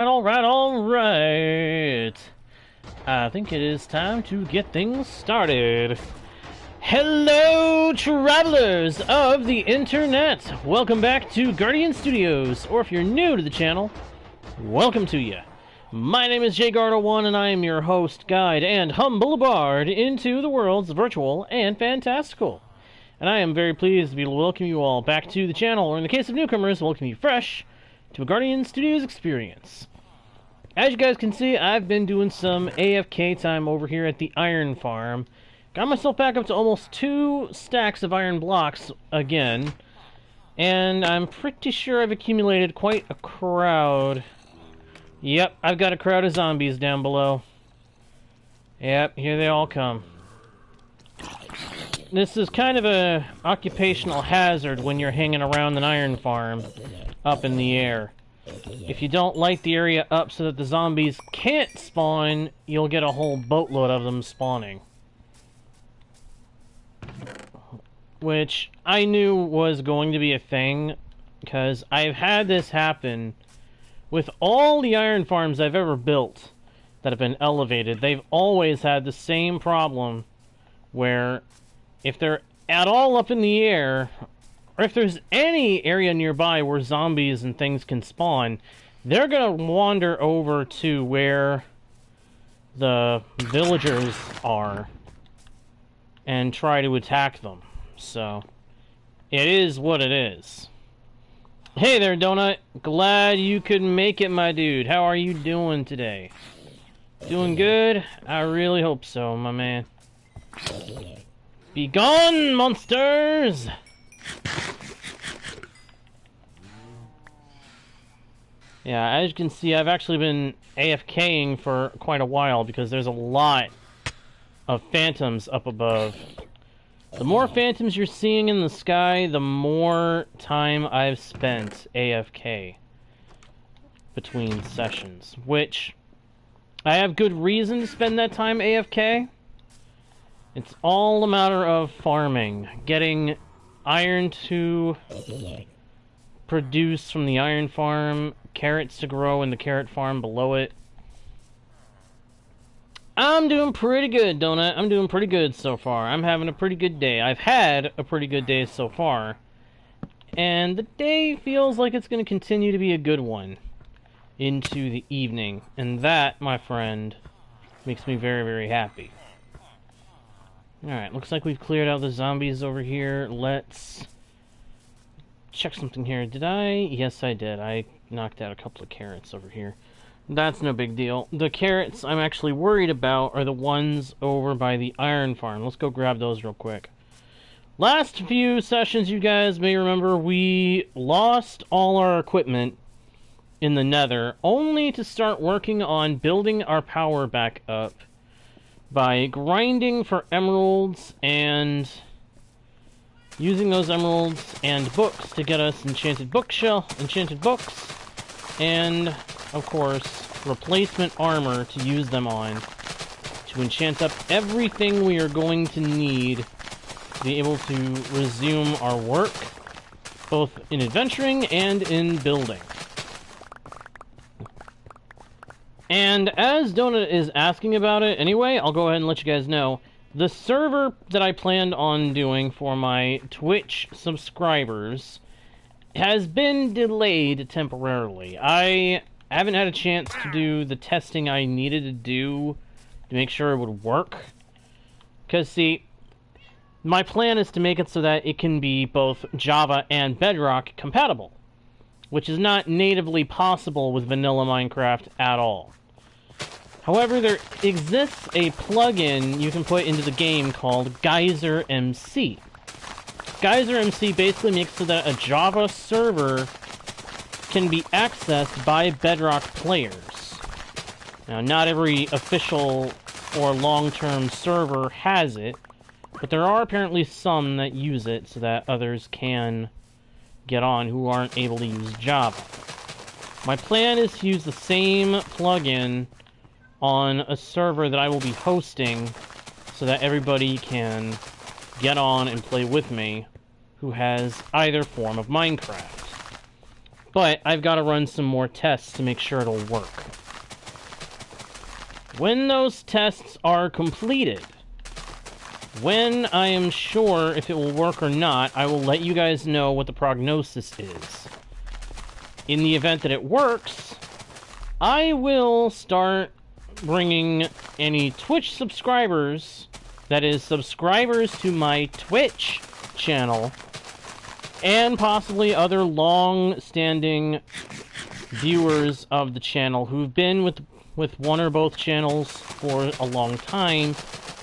Alright. I think it is time to get things started. Hello, travelers of the internet! Welcome back to Guardian Studios, or if you're new to the channel, welcome to you. My name is JGuard01, and I am your host, guide, and humble bard into the worlds virtual and fantastical. And I am very pleased to be able to welcome you all back to the channel, or in the case of newcomers, welcome you fresh to a Guardian Studios experience. As you guys can see, I've been doing some AFK time over here at the iron farm. Got myself back up to almost 2 stacks of iron blocks again. And I'm pretty sure I've accumulated quite a crowd. Yep, I've got a crowd of zombies down below. Yep, here they all come. This is kind of a occupational hazard when you're hanging around an iron farm up in the air. If you don't light the area up so that the zombies can't spawn, you'll get a whole boatload of them spawning. Which I knew was going to be a thing, because I've had this happen with all the iron farms I've ever built that have been elevated. They've always had the same problem where if they're at all up in the air, or if there's any area nearby where zombies and things can spawn, they're gonna wander over to where the villagers are and try to attack them. So, it is what it is. Hey there, Donut. Glad you could make it, my dude. How are you doing today? Doing good? I really hope so, my man. Be gone, monsters! Yeah, as you can see, I've actually been AFKing for quite a while because there's a lot of phantoms up above. The more phantoms you're seeing in the sky, the more time I've spent AFK between sessions, which I have good reason to spend that time AFK. It's all a matter of farming, getting iron to produce from the iron farm, carrots to grow in the carrot farm below it. I'm doing pretty good, Donut. I'm doing pretty good so far. I'm having a pretty good day. I've had a pretty good day so far. And the day feels like it's going to continue to be a good one into the evening. And that, my friend, makes me very, very happy. Alright, looks like we've cleared out the zombies over here. Let's check something here. Did I? Yes, I did. I knocked out a couple of carrots over here. That's no big deal. The carrots I'm actually worried about are the ones over by the iron farm. Let's go grab those real quick. Last few sessions, you guys may remember, we lost all our equipment in the nether, only to start working on building our power back up by grinding for emeralds and using those emeralds and books to get us enchanted books, and, of course, replacement armor to use them on to enchant up everything we are going to need to be able to resume our work, both in adventuring and in building. And as Donut is asking about it anyway, I'll go ahead and let you guys know. The server that I planned on doing for my Twitch subscribers has been delayed temporarily. I haven't had a chance to do the testing I needed to do to make sure it would work. Because, see, my plan is to make it so that it can be both Java and Bedrock compatible, which is not natively possible with vanilla Minecraft at all. However, there exists a plugin you can put into the game called Geyser MC. Geyser MC basically makes so that a Java server can be accessed by Bedrock players. Now, not every official or long-term server has it, but there are apparently some that use it so that others can get on who aren't able to use Java. My plan is to use the same plugin on a server that I will be hosting so that everybody can get on and play with me who has either form of Minecraft. But I've got to run some more tests to make sure it'll work. When those tests are completed, when I am sure if it will work or not, I will let you guys know what the prognosis is. In the event that it works, I will start bringing any Twitch subscribers, that is, subscribers to my Twitch channel, and possibly other long-standing viewers of the channel who've been with one or both channels for a long time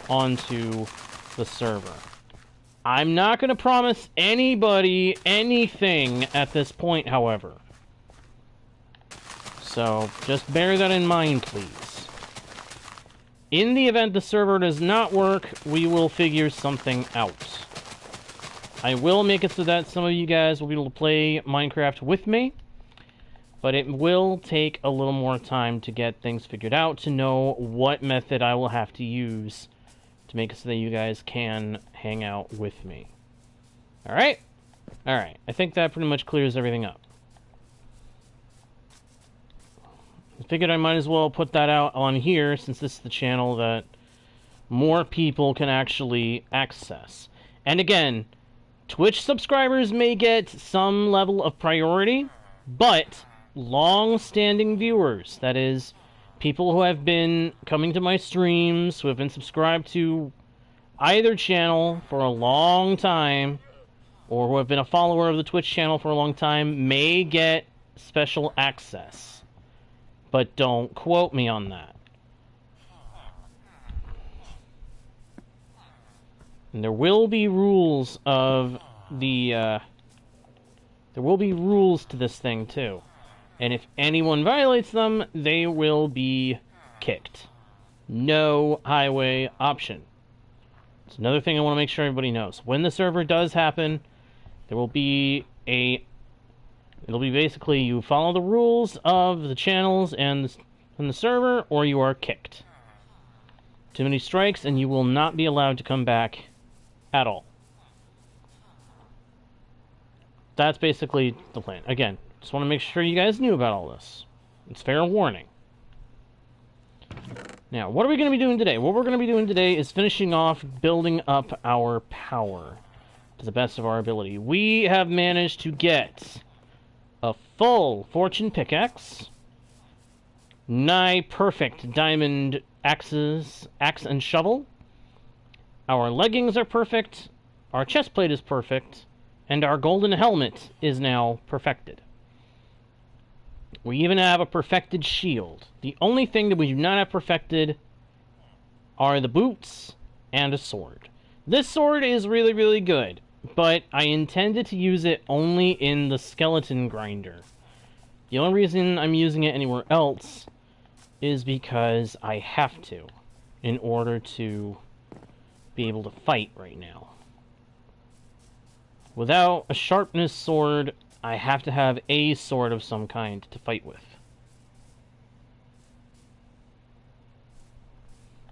onto the server. I'm not going to promise anybody anything at this point, however. So, just bear that in mind, please. In the event the server does not work, we will figure something out. I will make it so that some of you guys will be able to play Minecraft with me, but it will take a little more time to get things figured out, to know what method I will have to use to make it so that you guys can hang out with me. Alright? Alright, I think that pretty much clears everything up. I figured I might as well put that out on here, since this is the channel that more people can actually access. And again, Twitch subscribers may get some level of priority, but long-standing viewers, that is, people who have been coming to my streams, who have been subscribed to either channel for a long time, or who have been a follower of the Twitch channel for a long time, may get special access. But don't quote me on that. And there will be rules of the, there will be rules to this thing, too. And if anyone violates them, they will be kicked. No highway option. It's another thing I want to make sure everybody knows. When the server does happen, there will be a... It'll be basically you follow the rules of the channels and the server, or you are kicked. Too many strikes, and you will not be allowed to come back at all. That's basically the plan. Again, just want to make sure you guys knew about all this. It's fair warning. Now, what are we going to be doing today? What we're going to be doing today is finishing off building up our power to the best of our ability. We have managed to get a full fortune pickaxe, nigh perfect diamond axe and shovel. Our leggings are perfect, our chest plate is perfect, and our golden helmet is now perfected. We even have a perfected shield. The only thing that we do not have perfected are the boots and a sword. This sword is really, really good, but I intended to use it only in the skeleton grinder. The only reason I'm using it anywhere else is because I have to, in order to be able to fight right now. Without a sharpness sword, I have to have a sword of some kind to fight with.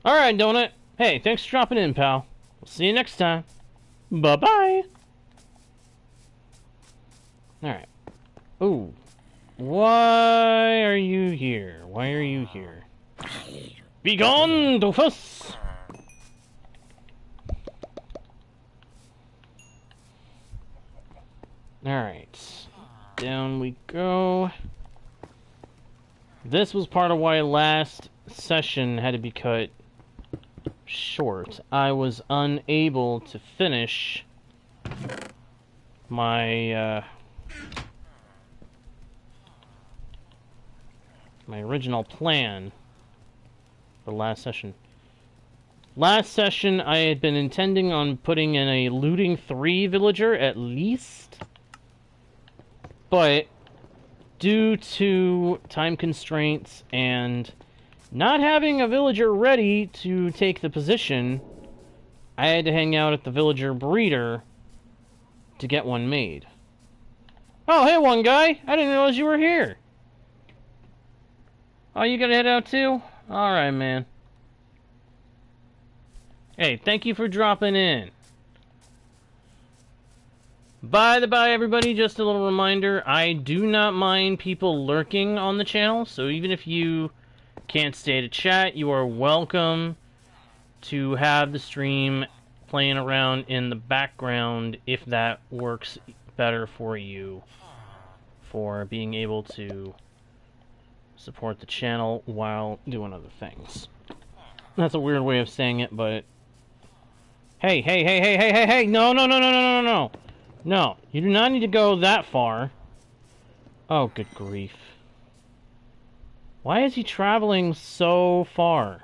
Alright, Donut. Hey, thanks for dropping in, pal. We'll see you next time. Bye-bye. Alright. Ooh. Why are you here? Why are you here? Be gone, doofus! Alright. Down we go. This was part of why last session had to be cut short. I was unable to finish my my original plan for last session. Last session I had been intending on putting in a looting 3 villager at least, but due to time constraints and not having a villager ready to take the position, I had to hang out at the villager breeder to get one made. Oh, hey, one guy! I didn't realize you were here! Oh, you gotta head out too? Alright, man. Hey, thank you for dropping in. By the by, everybody, just a little reminder, I do not mind people lurking on the channel, so even if you can't stay to chat, you are welcome to have the stream playing around in the background if that works better for you, for being able to support the channel while doing other things. That's a weird way of saying it, but... Hey, hey, hey, hey, hey, hey, hey! No, no, no, no, no, no, no! No, you do not need to go that far. Oh, good grief. Why is he traveling so far?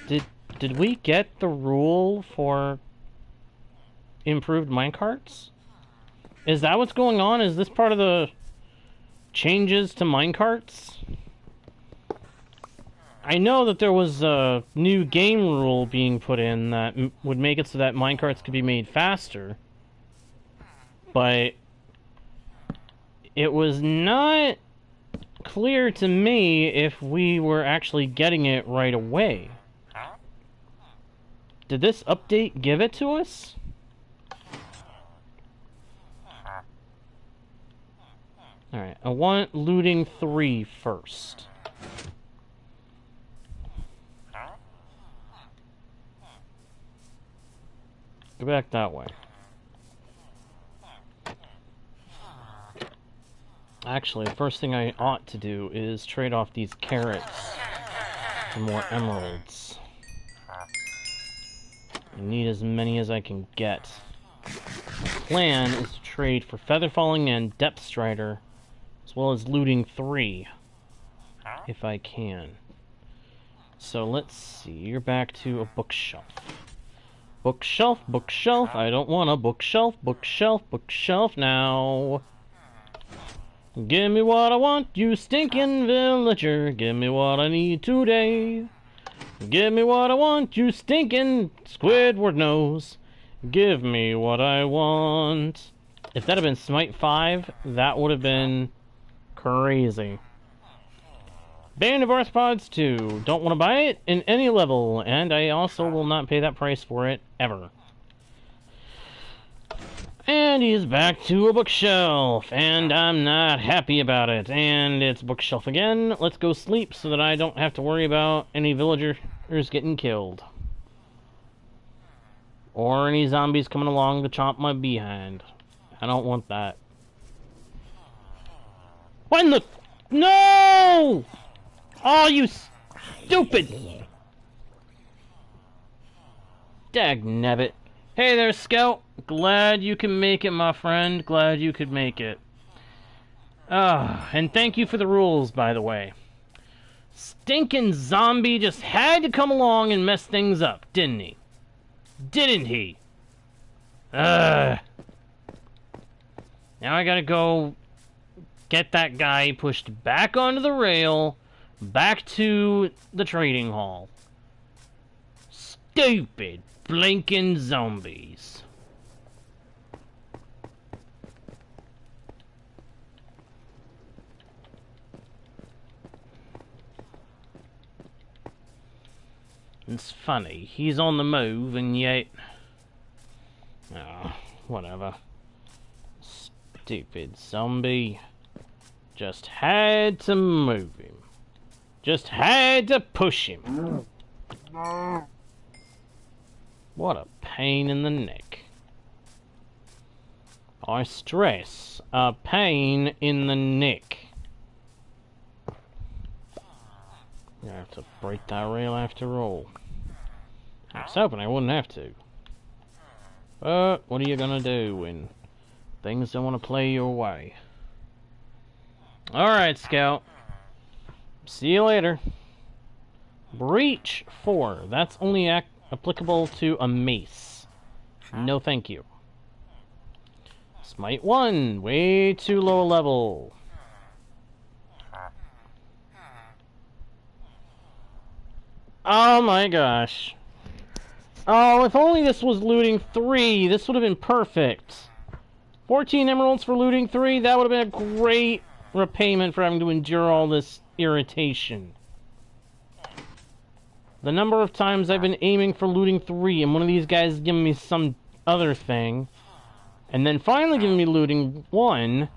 Did we get the rule for improved minecarts? Is that what's going on? Is this part of the changes to minecarts? I know that there was a new game rule being put in that would make it so that minecarts could be made faster, but it was not clear to me if we were actually getting it right away. Did this update give it to us? Alright, I want looting 3 first. Go back that way. Actually, the first thing I ought to do is trade off these carrots for more emeralds. I need as many as I can get. The plan is to trade for Feather Falling and Depth Strider, as well as looting 3, if I can. So let's see, you're back to a bookshelf. Bookshelf, bookshelf, I don't want a bookshelf, bookshelf, bookshelf now. Give me what I want, you stinking villager. Give me what I need today. Give me what I want, you stinking Squidward nose. Give me what I want. If that had been Smite 5, that would have been crazy. Band of Arthropods 2. Don't want to buy it in any level, and I also will not pay that price for it, ever. And he's back to a bookshelf, and I'm not happy about it. And it's bookshelf again. Let's go sleep so that I don't have to worry about any villagers getting killed. Or any zombies coming along to chomp my behind. I don't want that. What in the... No! Oh, you stupid... Dagnabbit. Hey there, Scout. Glad you can make it, my friend. Glad you could make it. And thank you for the rules, by the way. Stinking zombie just had to come along and mess things up, didn't he? Didn't he? Now I gotta go get that guy pushed back onto the rail, back to the trading hall. Stupid blinking zombies. It's funny, he's on the move and yet... Oh, whatever. Stupid zombie. Just had to move him. Just had to push him. What a pain in the neck. I stress, a pain in the neck. I have to break that rail after all. I was hoping I wouldn't have to. But what are you gonna do when things don't want to play your way? Alright, Scout. See you later. Breach 4. That's only applicable to a mace. No thank you. Smite 1. Way too low a level. Oh my gosh. Oh, if only this was looting 3, this would have been perfect. 14 emeralds for looting 3, that would have been a great repayment for having to endure all this irritation. The number of times I've been aiming for looting 3, and one of these guys is giving me some other thing, and then finally giving me looting 1.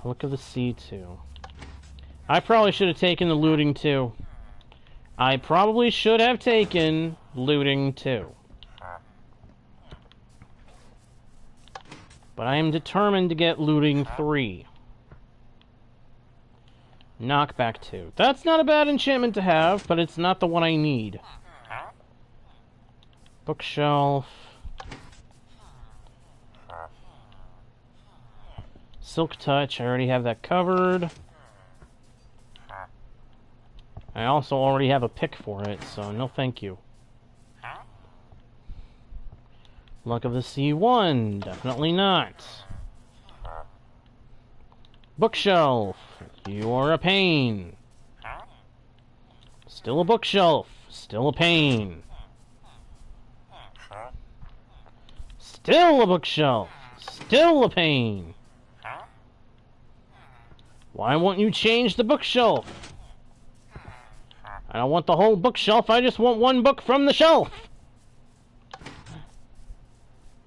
Look at the C2. I probably should have taken the looting 2. I probably should have taken looting 2. But I am determined to get looting 3. Knockback 2. That's not a bad enchantment to have, but it's not the one I need. Bookshelf. Silk Touch, I already have that covered. I also already have a pick for it, so no thank you. Luck of the C1, definitely not. Bookshelf, you are a pain. Still a bookshelf, still a pain. Still a bookshelf, still a pain. Why won't you change the bookshelf? I don't want the whole bookshelf, I just want one book from the shelf.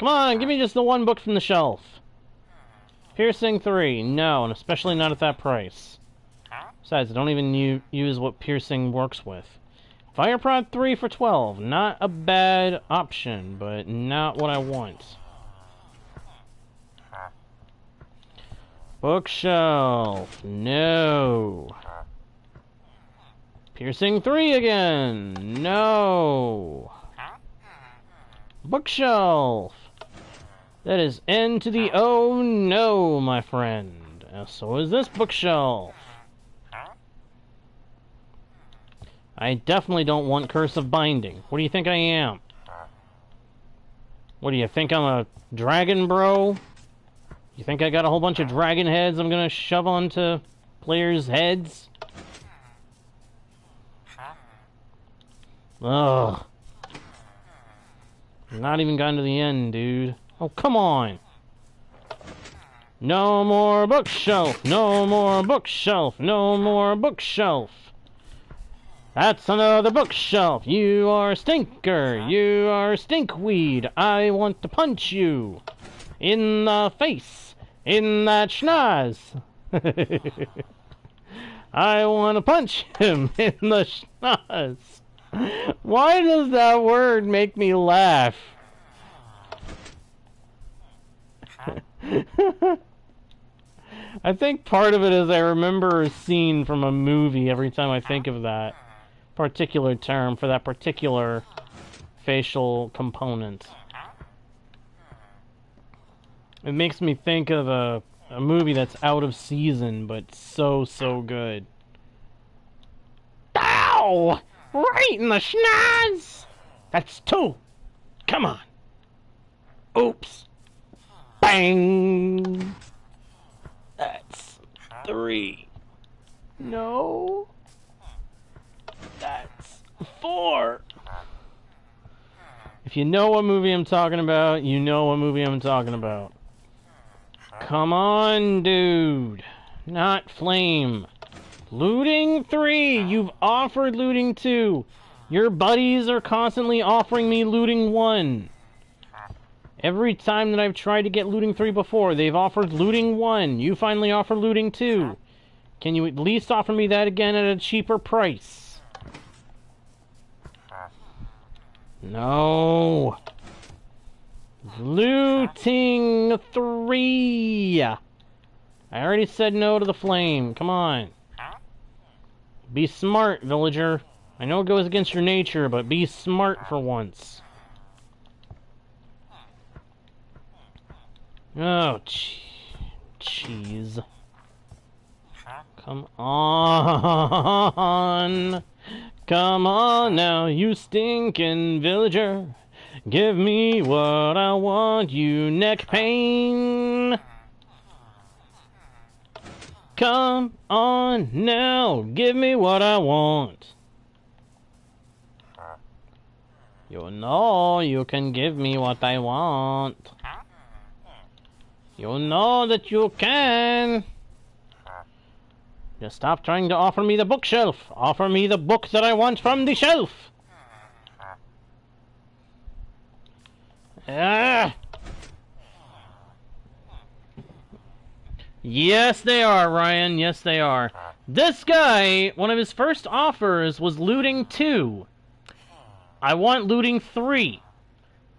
Come on, give me just the one book from the shelf. Piercing 3, no, and especially not at that price. Besides, I don't even use what piercing works with. Fire Prod 3 for 12, not a bad option, but not what I want. Bookshelf, no. Piercing 3 again, no. Bookshelf. That is N to the O, no, my friend. So is this bookshelf. I definitely don't want Curse of Binding. What do you think I am? What do you think, I'm a dragon bro? You think I got a whole bunch of dragon heads I'm gonna shove onto players' heads? Ugh. Not even gotten to the end, dude. Oh, come on! No more bookshelf! No more bookshelf! No more bookshelf! That's another bookshelf! You are a stinker! You are a stinkweed! I want to punch you! In the face! In that schnoz! I want to punch him in the schnoz! Why does that word make me laugh? I think part of it is I remember a scene from a movie every time I think of that particular term for that particular facial component. It makes me think of a movie that's out of season, but so good. Ow! Right in the schnoz! That's 2. Come on. Oops. Bang! That's 3. No. That's 4. If you know what movie I'm talking about, you know what movie I'm talking about. Come on, dude. Not flame. Looting 3! You've offered looting 2. Your buddies are constantly offering me looting 1. Every time that I've tried to get looting 3 before, they've offered looting 1. You finally offer looting 2. Can you at least offer me that again at a cheaper price? No. Looting 3. I already said no to the flame. Come on. Be smart, villager. I know it goes against your nature, but be smart for once. Oh, jeez. Come on. Come on now, you stinking villager. Give me what I want, you neck pain. Come on now, give me what I want. You know you can give me what I want. You know that you can. Just stop trying to offer me the bookshelf. Offer me the book that I want from the shelf. Ah! Yes, they are, Ryan. Yes, they are. This guy, one of his first offers was looting 2. I want looting 3.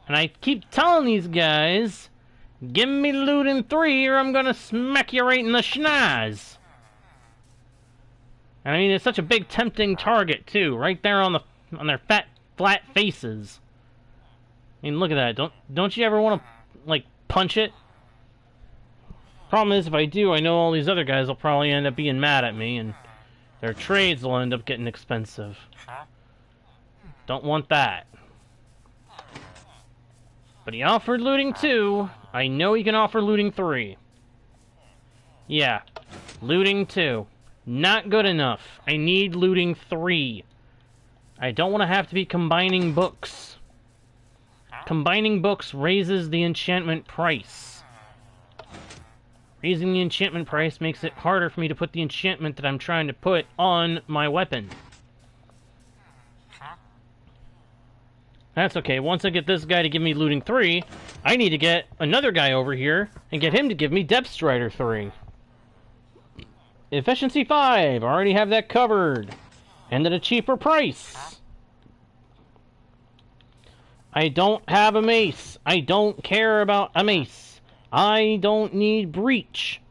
And I keep telling these guys, give me looting 3 or I'm gonna smack you right in the schnoz. And I mean, it's such a big tempting target, too. Right there on their fat, flat faces. I mean, look at that. Don't you ever want to, like, punch it? Problem is, if I do, I know all these other guys will probably end up being mad at me, and their trades will end up getting expensive. Don't want that. But he offered looting 2. I know he can offer looting 3. Yeah. Looting 2. Not good enough. I need looting 3. I don't want to have to be combining books. Combining books raises the enchantment price. Raising the enchantment price makes it harder for me to put the enchantment that I'm trying to put on my weapon. That's okay. Once I get this guy to give me looting 3, I need to get another guy over here and get him to give me Depth Strider 3. Efficiency 5. I already have that covered. And at a cheaper price. I don't have a mace. I don't care about a mace. I don't need breach.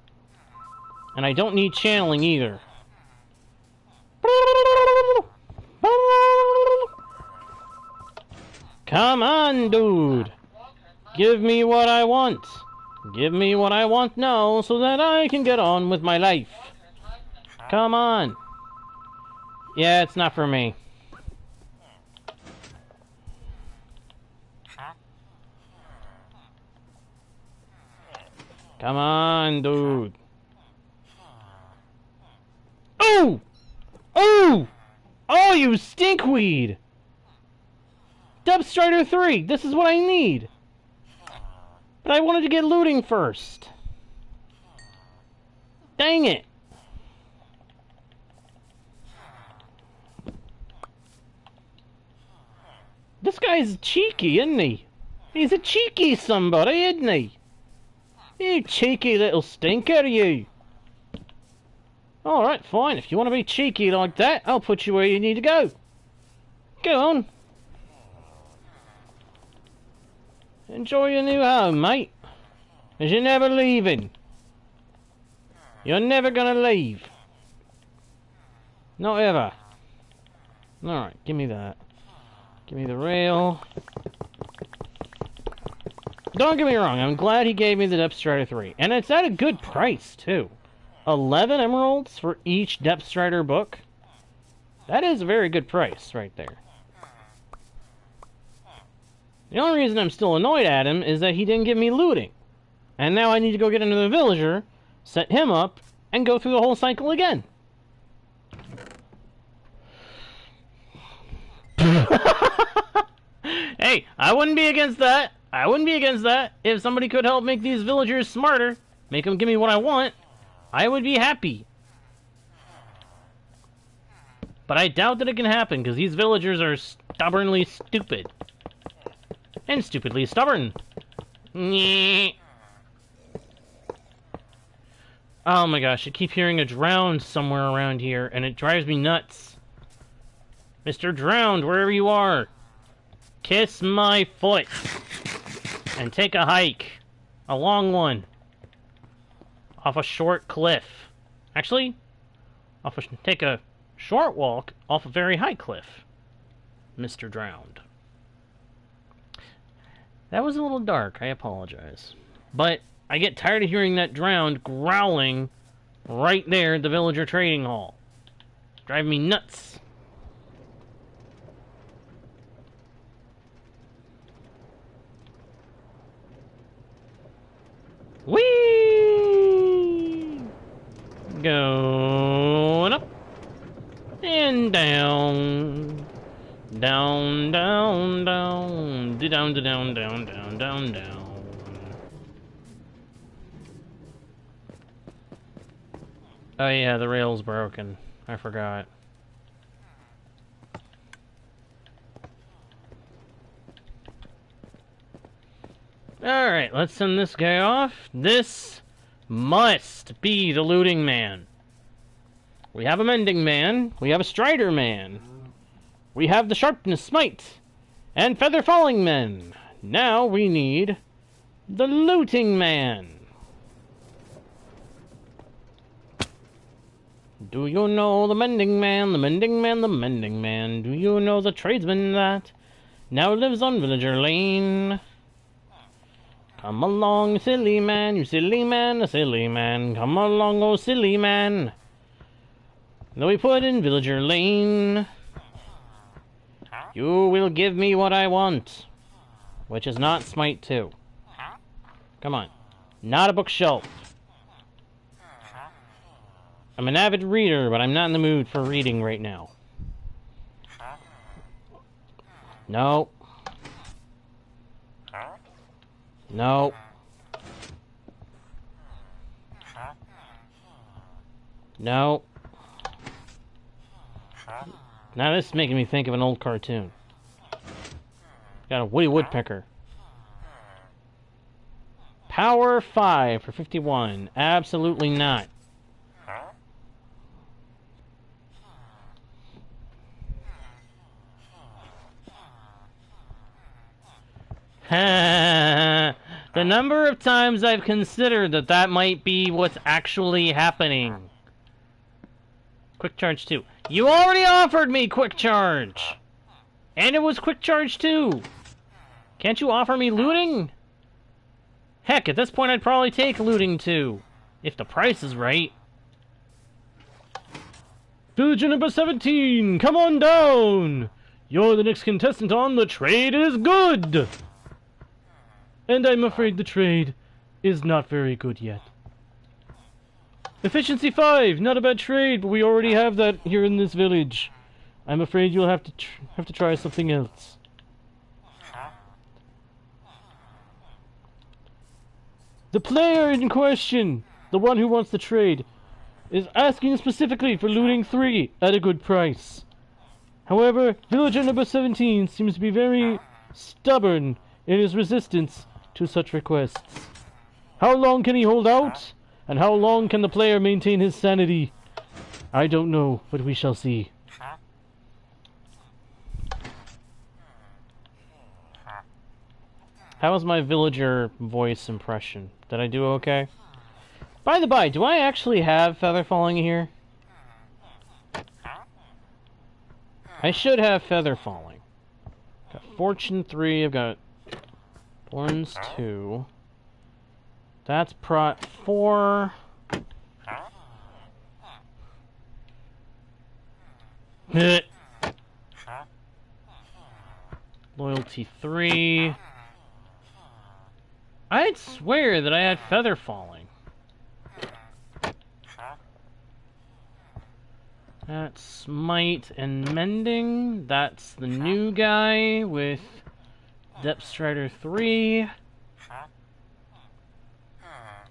And I don't need channeling either. Come on, dude. Give me what I want. Give me what I want now so that I can get on with my life. Come on. Yeah, it's not for me. Come on, dude. Oh! Oh! Oh, you stinkweed! Depth Strider 3! This is what I need! But I wanted to get looting first. Dang it! This guy's cheeky, isn't he? He's a cheeky somebody, isn't he? You cheeky little stinker, you. Alright, fine. If you want to be cheeky like that, I'll put you where you need to go. Go on. Enjoy your new home, mate. As you're never leaving. You're never gonna leave. Not ever. Alright, give me that. Give me the rail. Don't get me wrong, I'm glad he gave me the Depth Strider 3. And it's at a good price, too. 11 emeralds for each Depth Strider book. That is a very good price, right there. The only reason I'm still annoyed at him is that he didn't give me looting. And now I need to go get another villager, set him up, and go through the whole cycle again. Hey, I wouldn't be against that. I wouldn't be against that. If somebody could help make these villagers smarter, make them give me what I want, I would be happy. But I doubt that it can happen, because these villagers are stubbornly stupid. And stupidly stubborn. Nyeh. Oh my gosh, I keep hearing a drowned somewhere around here, and it drives me nuts. Mr. Drowned, wherever you are, kiss my foot. And take a hike. A long one. Off a short cliff. Actually, take a short walk off a very high cliff. Mr. Drowned. That was a little dark, I apologize. But I get tired of hearing that drowned growling right there at the villager trading hall. Drive me nuts. Whee! Going up and down. Down, down, down, down, down, down, down, down, down. Oh yeah, the rail's broken. I forgot. Alright, let's send this guy off. This must be the looting man. We have a mending man. We have a strider man. We have the sharpness smite. And feather falling men. Now we need the looting man. Do you know the mending man, the mending man, the mending man? Do you know the tradesman that now lives on Villager Lane? Come along, silly man, you silly man, a silly man. Come along, oh silly man. Though we put in Villager Lane, you will give me what I want, which is not Smite 2. Come on. Not a bookshelf. I'm an avid reader, but I'm not in the mood for reading right now. No. No. No. Now this is making me think of an old cartoon. Got a Woody Woodpecker. Power 5 for 51. Absolutely not. The number of times I've considered that might be what's actually happening. Quick charge 2. You already offered me quick charge! And it was quick charge 2! Can't you offer me looting? Heck, at this point I'd probably take looting 2. If the price is right. Villager number 17, come on down! You're the next contestant on The Trade is Good! And I'm afraid the trade is not very good yet. Efficiency 5, not a bad trade, but we already have that here in this village. I'm afraid you'll have to try something else. The player in question, the one who wants the trade, is asking specifically for looting 3 at a good price. However, villager number 17 seems to be very stubborn in his resistance to such requests. How long can he hold out? And how long can the player maintain his sanity? I don't know, but we shall see. How was my villager voice impression? Did I do okay? By the by, do I actually have feather falling here? I should have feather falling. Got fortune 3, I've got thorns 2. That's prot 4. Loyalty 3. I'd swear that I had feather falling. That's smite and mending. That's the new guy with Depth Strider 3.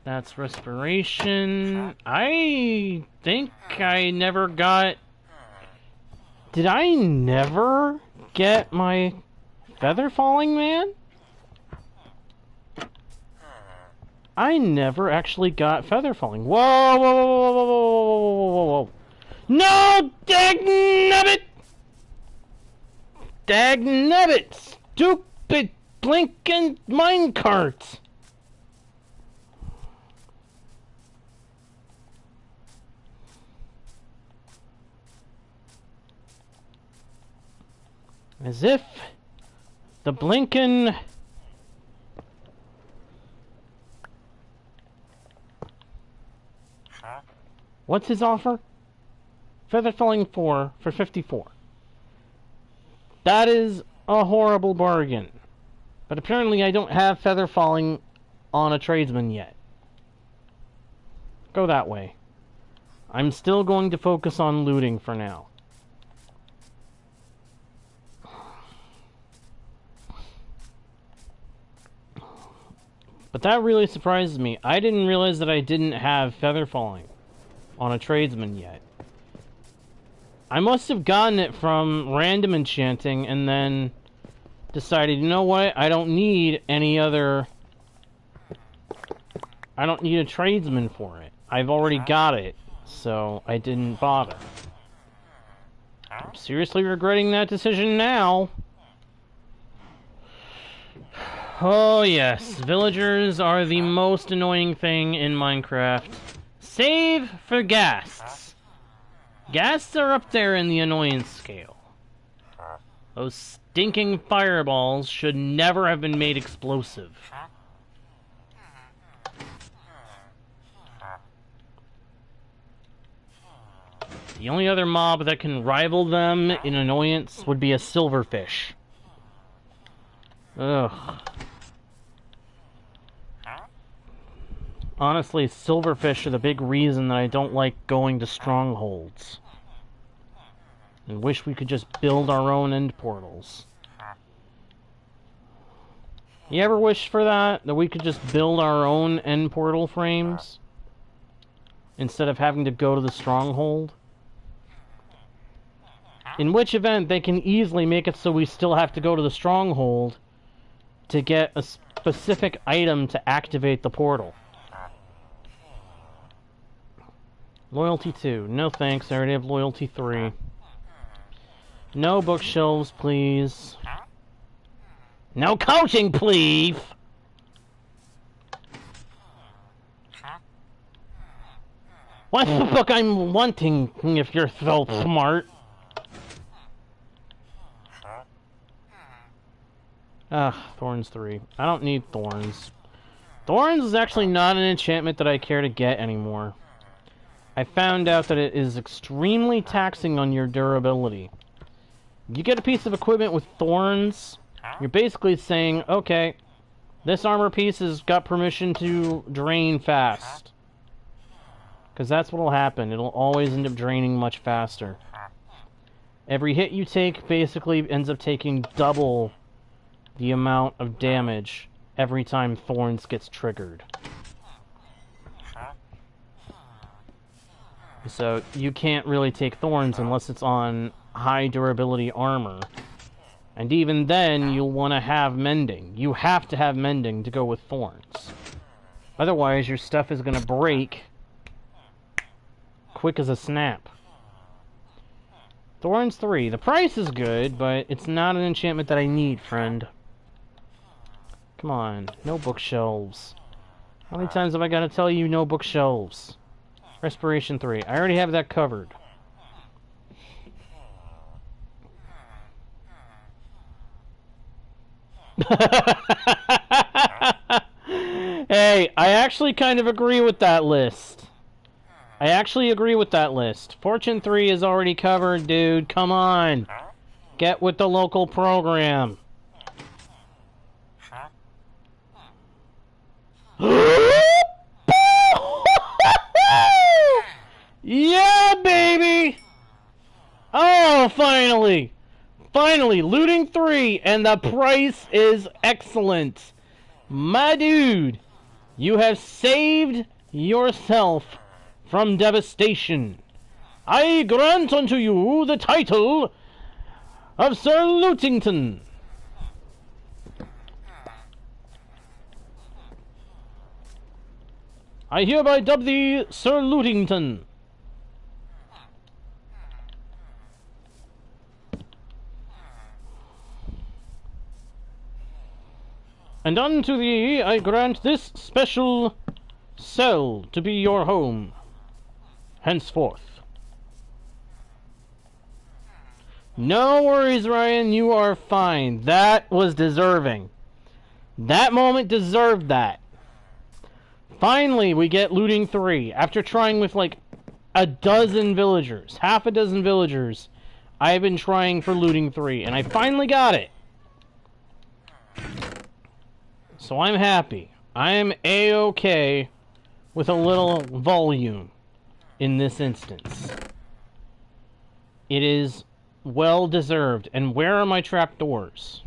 That's respiration. I think I never got... Did I never get my feather falling man? I never actually got feather falling. Whoa, whoa, whoa, whoa, whoa, whoa, whoa, whoa, whoa. No! Dagnabbit! Dagnabbit! Stupid blinking minecart! As if the blinking... What's his offer? Feather falling 4 for 54. That is a horrible bargain. But apparently I don't have feather falling on a tradesman yet. Go that way. I'm still going to focus on looting for now. But that really surprises me. I didn't realize that I didn't have feather falling. on a tradesman yet. I must have gotten it from random enchanting and then decided, you know what, I don't need any other... I don't need a tradesman for it. I've already got it, so I didn't bother. I'm seriously regretting that decision now. Oh yes, villagers are the most annoying thing in Minecraft. Save for ghasts. Ghasts are up there in the annoyance scale. Those stinking fireballs should never have been made explosive. The only other mob that can rival them in annoyance would be a silverfish. Ugh. Honestly, silverfish are the big reason that I don't like going to strongholds. And wish we could just build our own end portals. You ever wish for that? That we could just build our own end portal frames? Instead of having to go to the stronghold? In which event, they can easily make it so we still have to go to the stronghold to get a specific item to activate the portal. Loyalty 2. No thanks, I already have Loyalty 3. No bookshelves, please. No coaching, please! What's the book I'm wanting, if you're so smart? Thorns 3. I don't need thorns. Thorns is actually not an enchantment that I care to get anymore. I found out that it is extremely taxing on your durability. You get a piece of equipment with thorns, you're basically saying, okay, this armor piece has got permission to drain fast. Because that's what'll happen. It'll always end up draining much faster. Every hit you take basically ends up taking double the amount of damage every time Thorns gets triggered. So you can't really take Thorns unless it's on high durability armor. And even then, you'll want to have Mending. You have to have Mending to go with Thorns. Otherwise, your stuff is going to break quick as a snap. Thorns 3. The price is good, but it's not an enchantment that I need, friend. Come on, no bookshelves. How many times have I got to tell you no bookshelves? Respiration 3. I already have that covered. Hey, I actually kind of agree with that list. I actually agree with that list. Fortune 3 is already covered, dude. Come on. Get with the local program. Yeah, baby! Oh, finally! Finally, looting 3, and the price is excellent. My dude, you have saved yourself from devastation. I grant unto you the title of Sir Lootington. I hereby dub thee Sir Lootington. And unto thee I grant this special cell to be your home henceforth. No worries, Ryan, you are fine. That was deserving. That moment deserved that. Finally, we get looting 3. After trying with like a dozen villagers, half a dozen villagers, I've been trying for looting 3, and I finally got it. So I'm happy. I am A-okay with a little volume in this instance. It is well deserved. And where are my trapdoors?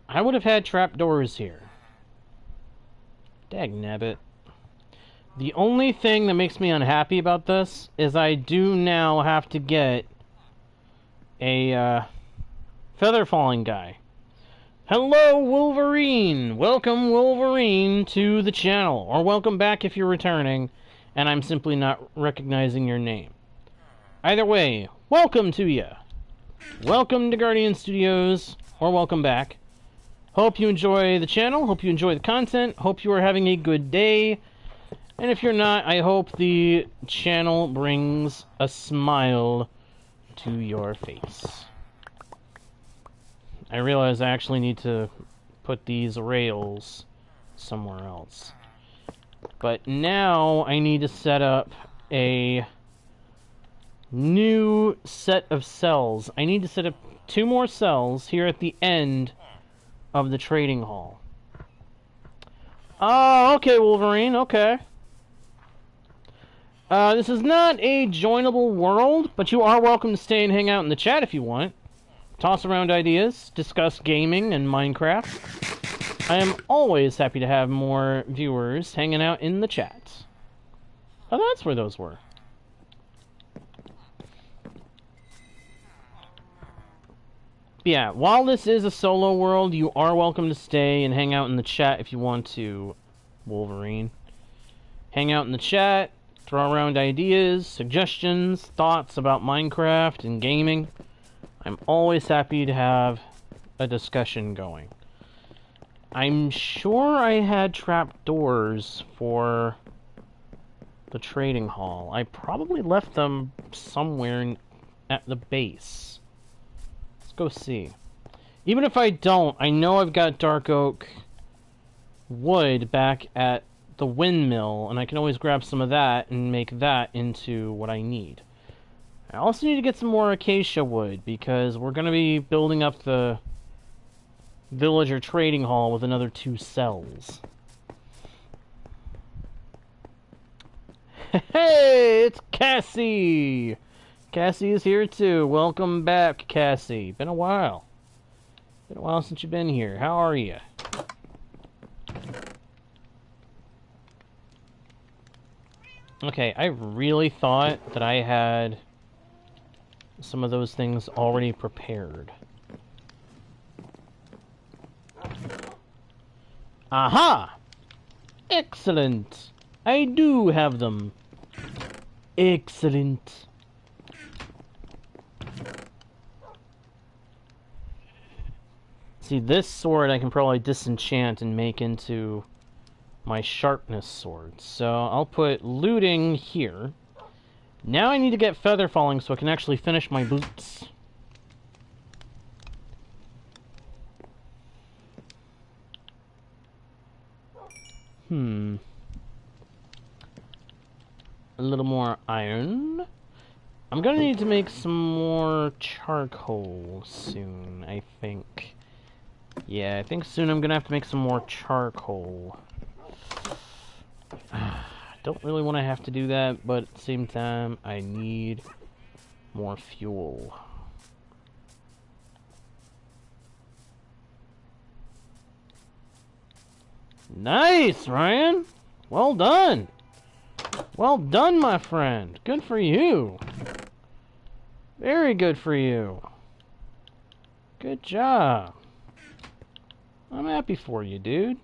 I would have had trapdoors here. Dagnabbit. The only thing that makes me unhappy about this is I do now have to get a feather falling guy. Hello, Wolverine! Welcome, Wolverine, to the channel. Or welcome back if you're returning, and I'm simply not recognizing your name. Either way, welcome to ya. Welcome to Guardian Studios, or welcome back. Hope you enjoy the channel, hope you enjoy the content, hope you are having a good day. And if you're not, I hope the channel brings a smile to your face. I realize I actually need to put these rails somewhere else. But now I need to set up a new set of cells. I need to set up 2 more cells here at the end of the trading hall. Oh, okay, Wolverine, okay. This is not a joinable world, but you are welcome to stay and hang out in the chat if you want. Toss around ideas, discuss gaming and Minecraft. I am always happy to have more viewers hanging out in the chat. Oh, that's where those were. Yeah, while this is a solo world, you are welcome to stay and hang out in the chat if you want to, Wolverine. Hang out in the chat. Throw around ideas, suggestions, thoughts about Minecraft and gaming. I'm always happy to have a discussion going. I'm sure I had trapdoors for the trading hall. I probably left them somewhere at the base. Let's go see. Even if I don't, I know I've got dark oak wood back at the windmill, and I can always grab some of that and make that into what I need. I also need to get some more acacia wood, because we're going to be building up the villager trading hall with another 2 cells. Hey, it's Cassie! Cassie is here too. Welcome back, Cassie. Been a while. Been a while since you've been here. How are you? Okay, I really thought that I had some of those things already prepared. Aha! Excellent! I do have them. Excellent. See, this sword I can probably disenchant and make into my sharpness sword. So I'll put looting here. Now I need to get feather falling so I can actually finish my boots. A little more iron. I'm gonna need to make some more charcoal soon, I think. Yeah, I think soon I'm gonna have to make some more charcoal. Don't really want to have to do that, but at the same time, I need more fuel. Nice, Ryan! Well done! Well done, my friend! Good for you! Very good for you! Good job! I'm happy for you, dude.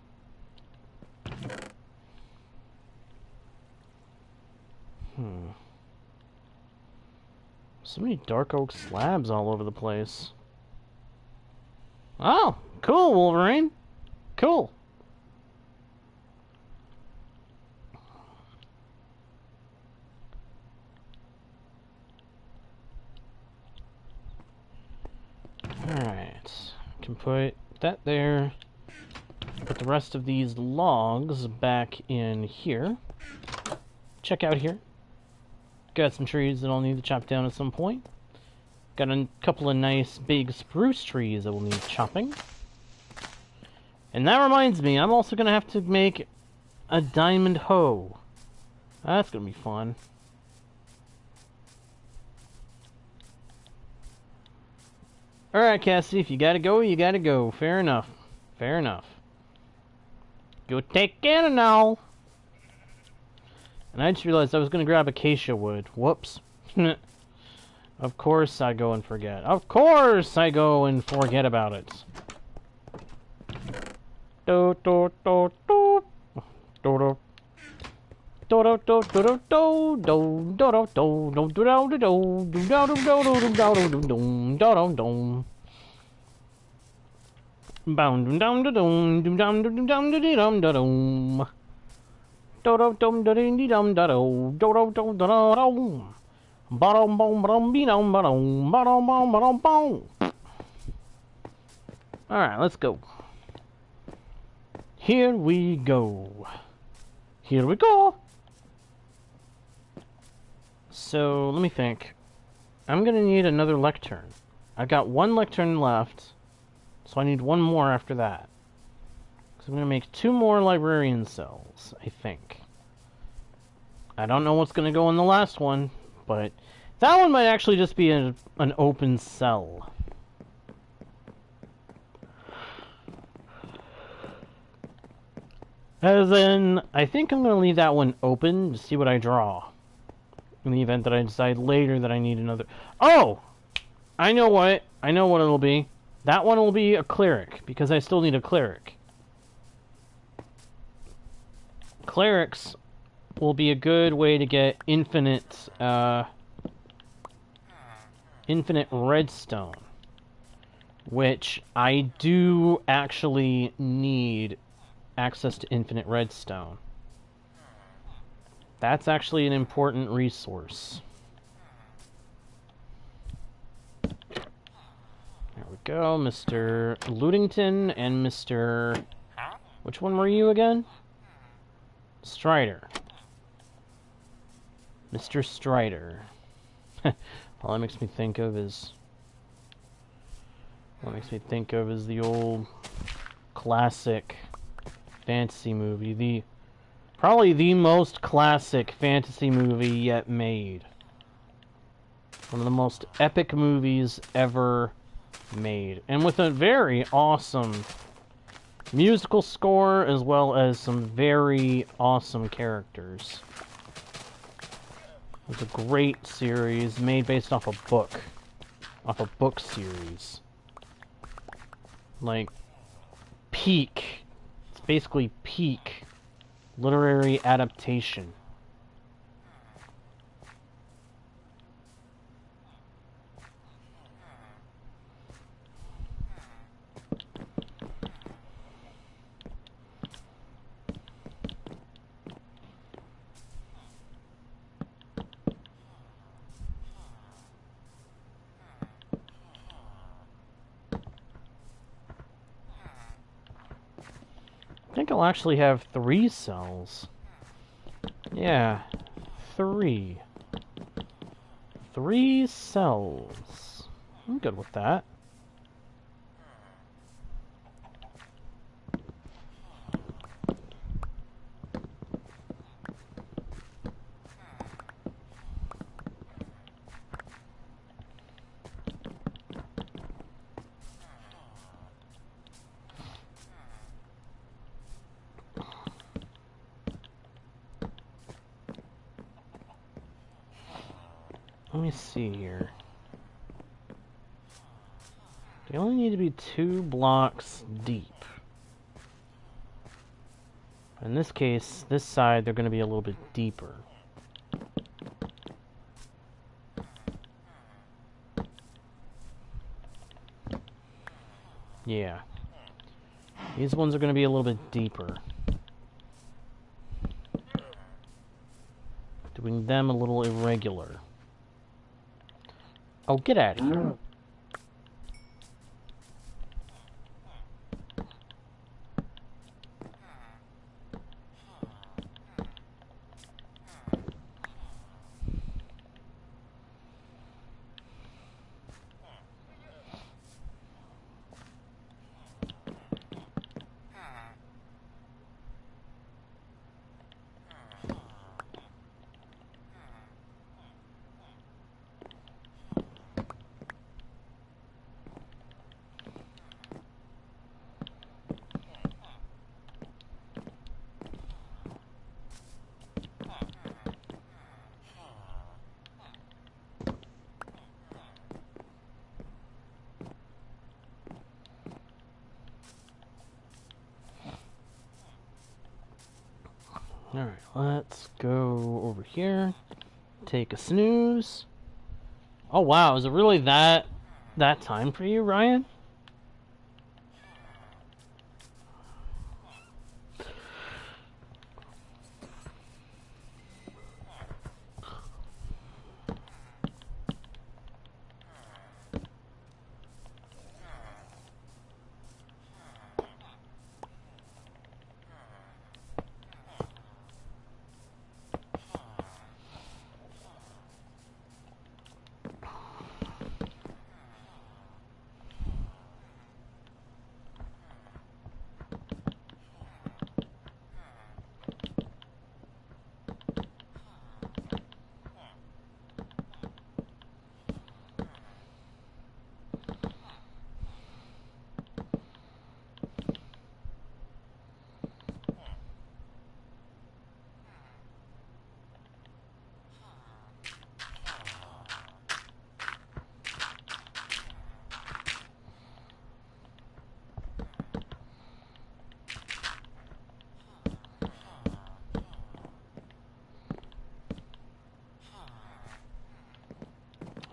So many dark oak slabs all over the place. Oh, cool, Wolverine. Cool. Alright. Can put that there. Put the rest of these logs back in here. Check out here. Got some trees that I'll need to chop down at some point. Got a couple of nice big spruce trees that will need chopping. And that reminds me, I'm also going to have to make a diamond hoe. That's going to be fun. Alright, Cassie, if you gotta go, you gotta go. Fair enough. Fair enough. Go take care now. And I just realized I was going to grab acacia wood. Whoops. Of course I go and forget. Of course I go and forget about it. Do do do do do do. Do do do do do do do do do do do do do do do do do do do do. Bound down da dum dum dum dum dum dum dum da dum. Do do dum da dum dum da do do do do do do. Ba-dum bum ba-dum be-dum ba-dum ba-dum bum ba-dum bum. Alright, let's go. Here we go. Here we go. So, let me think. I'm gonna need another lectern. I've got one lectern left, so I need one more after that. So I'm gonna make 2 more librarian cells, I think. I don't know what's gonna go in the last one, but that one might actually just be an open cell. As in, I think I'm going to leave that one open to see what I draw. In the event that I decide later that I need another... Oh! I know what it'll be. That one will be a cleric, because I still need a cleric. Clerics will be a good way to get infinite redstone. Which I do actually need access to infinite redstone. That's actually an important resource. There we go, Mr. Ludington and Mr... Which one were you again? Strider. Mr. Strider. All that makes me think of is... What makes me think of is the old classic fantasy movie. Probably the most classic fantasy movie yet made. One of the most epic movies ever made. And with a very awesome musical score as well as some very awesome characters. It's a great series made based off a book. Off a book series. Like, peak. It's basically peak literary adaptation. I think I'll actually have 3 cells. Yeah, 3. 3 cells. I'm good with that. Let me see here. They only need to be 2 blocks deep. In this case, this side, they're going to be a little bit deeper. Yeah. These ones are going to be a little bit deeper. Doing them a little irregular. Oh, get out of here. Alright, let's go over here. Take a snooze. Oh wow, is it really that time for you, Ryan?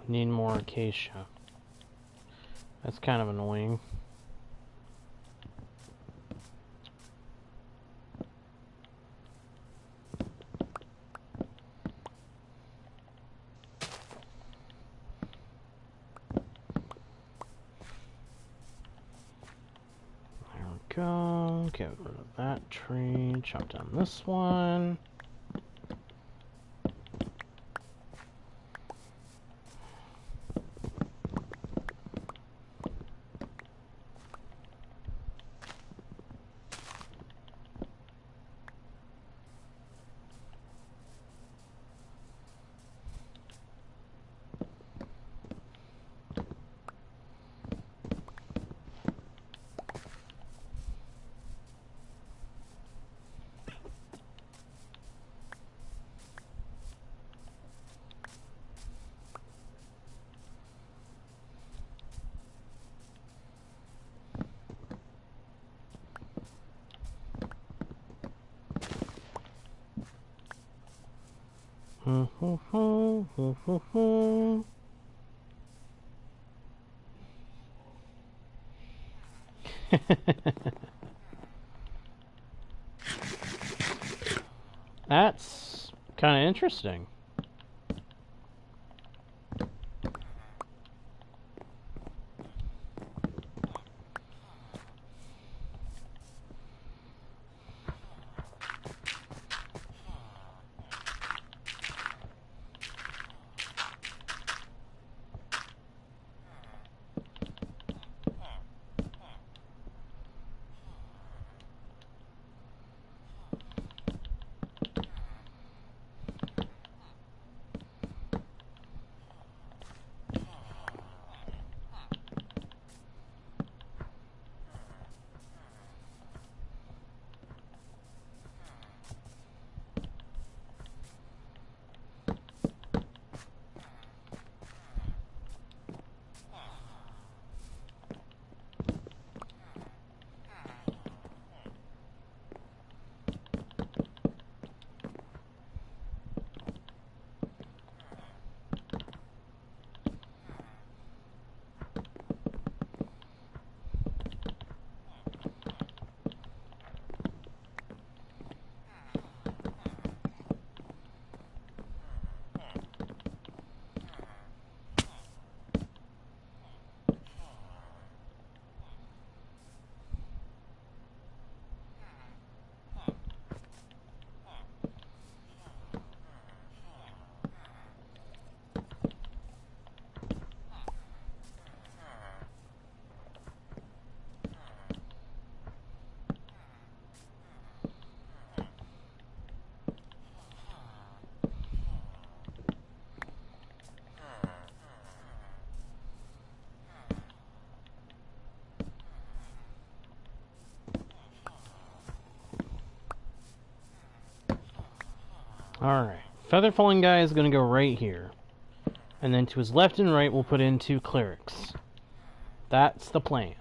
Need more acacia. That's kind of annoying. There we go. Get rid of that tree. Chop down this one. That's kind of interesting. Alright. Feather falling guy is going to go right here. And then to his left and right, we'll put in 2 clerics. That's the plan.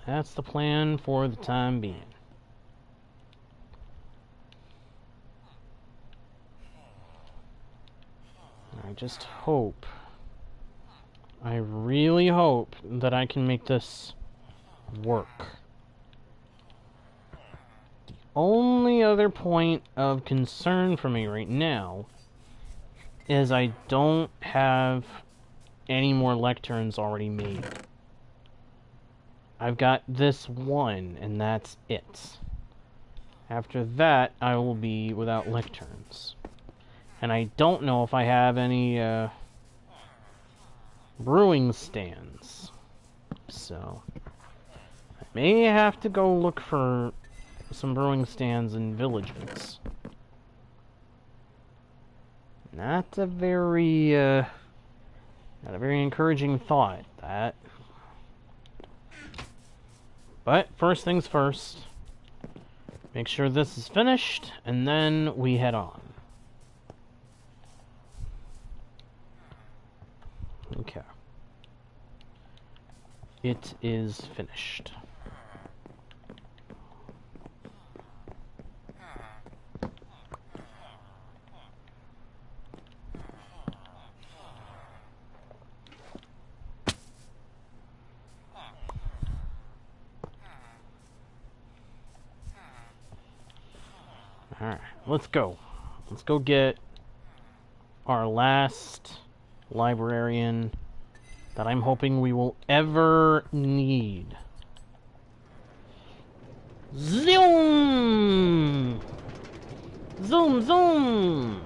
That's the plan for the time being. I just hope, I really hope that I can make this work. The only other point of concern for me right now is I don't have any more lecterns already made. I've got this one, and that's it. After that, I will be without lecterns. And I don't know if I have any brewing stands. So I may have to go look for some brewing stands in villages. Not a very encouraging thought, that. But first things first. Make sure this is finished, and then we head on. Okay. It is finished. Alright, let's go. Let's go get our last librarian that I'm hoping we will ever need. Zoom! Zoom, zoom!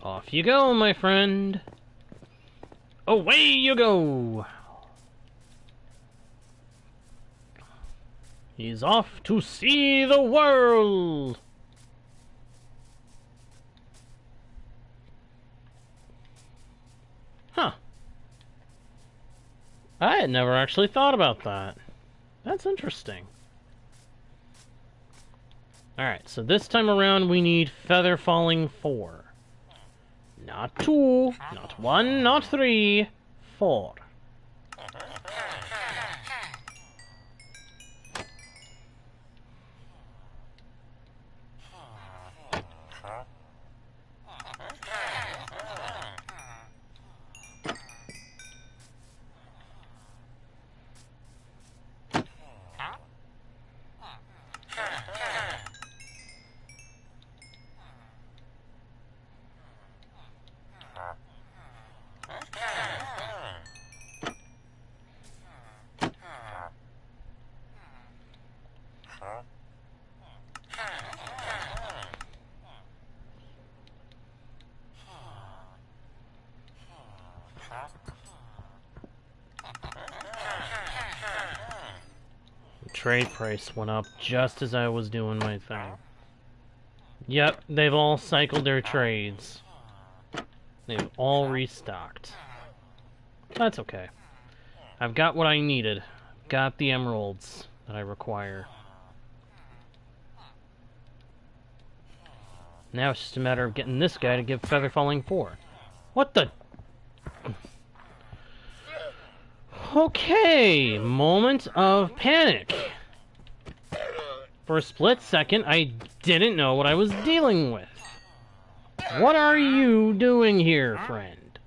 Off you go, my friend. Away you go. He's off to see the world. Huh. I had never actually thought about that. That's interesting. Alright, so this time around we need feather falling 4. Not 2, not 1, not 3, 4. Trade price went up just as I was doing my thing. Yep, they've all cycled their trades. They've all restocked. That's okay. I've got what I needed. Got the emeralds that I require. Now it's just a matter of getting this guy to give feather falling 4. What the... Okay, moment of panic. For a split second, I didn't know what I was dealing with. What are you doing here, friend?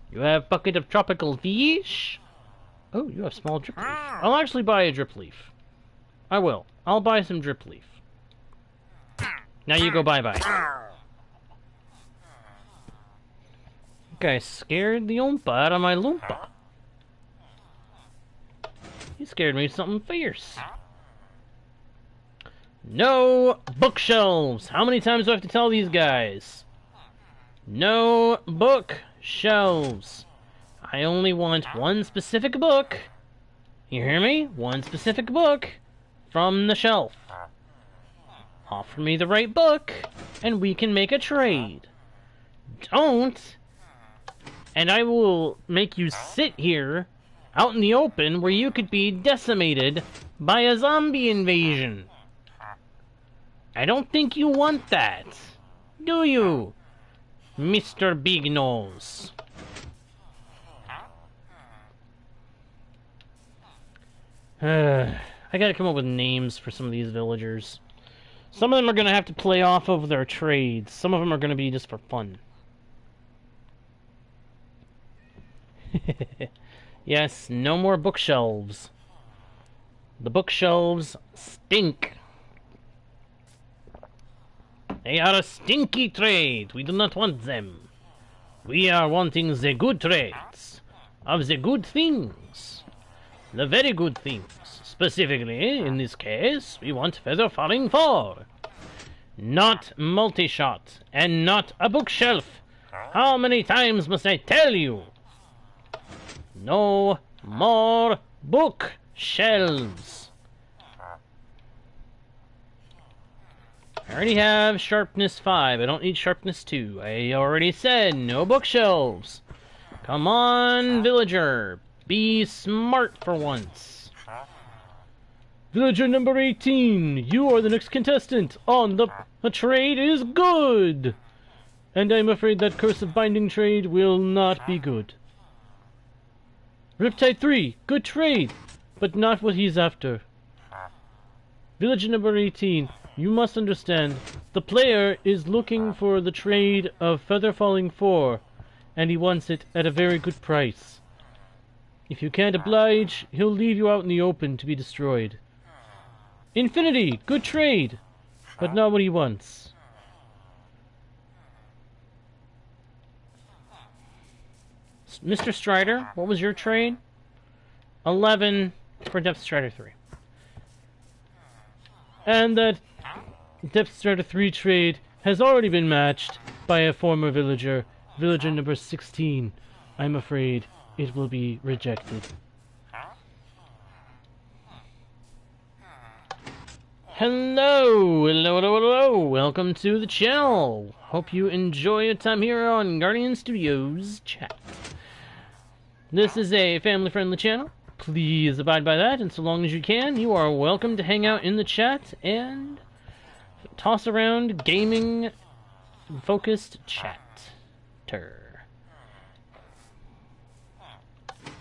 You have bucket of tropical fish? Oh, you have small drip leaf. I'll actually buy a drip leaf. I will. I'll buy some drip leaf. Now you go bye-bye. Guy scared the oompa out of my loompa. He scared me something fierce. No bookshelves! How many times do I have to tell these guys? No bookshelves. I only want one specific book. You hear me? One specific book from the shelf. Offer me the right book, and we can make a trade. Don't, and I will make you sit here out in the open where you could be decimated by a zombie invasion. I don't think you want that, do you, Mr. Big Nose? I gotta come up with names for some of these villagers. Some of them are gonna have to play off of their trades. Some of them are gonna be just for fun. Yes, no more bookshelves. The bookshelves stink. They are a stinky trade. We do not want them. We are wanting the good trades. Of the good things. The very good things. Specifically, in this case, we want Feather Falling 4. Not multi-shot. And not a bookshelf. How many times must I tell you? No more bookshelves. I already have sharpness 5. I don't need sharpness 2. I already said no bookshelves. Come on, villager. Be smart for once. Villager number 18, you are the next contestant on the trade is good. And I'm afraid that curse of binding trade will not be good. Riptide 3, good trade, but not what he's after. Villager number 18, you must understand, the player is looking for the trade of Feather Falling 4, and he wants it at a very good price. If you can't oblige, he'll leave you out in the open to be destroyed. Infinity, good trade, but not what he wants. Mr. Strider, what was your trade? 11 for Depth Strider 3. And that Depth Strider 3 trade has already been matched by a former villager, villager number 16. I'm afraid it will be rejected. Hello, hello, hello, hello. Welcome to the channel. Hope you enjoy your time here on Guardian Studios chat. This is a family-friendly channel. Please abide by that, and so long as you can, you are welcome to hang out in the chat and toss around gaming-focused chatter.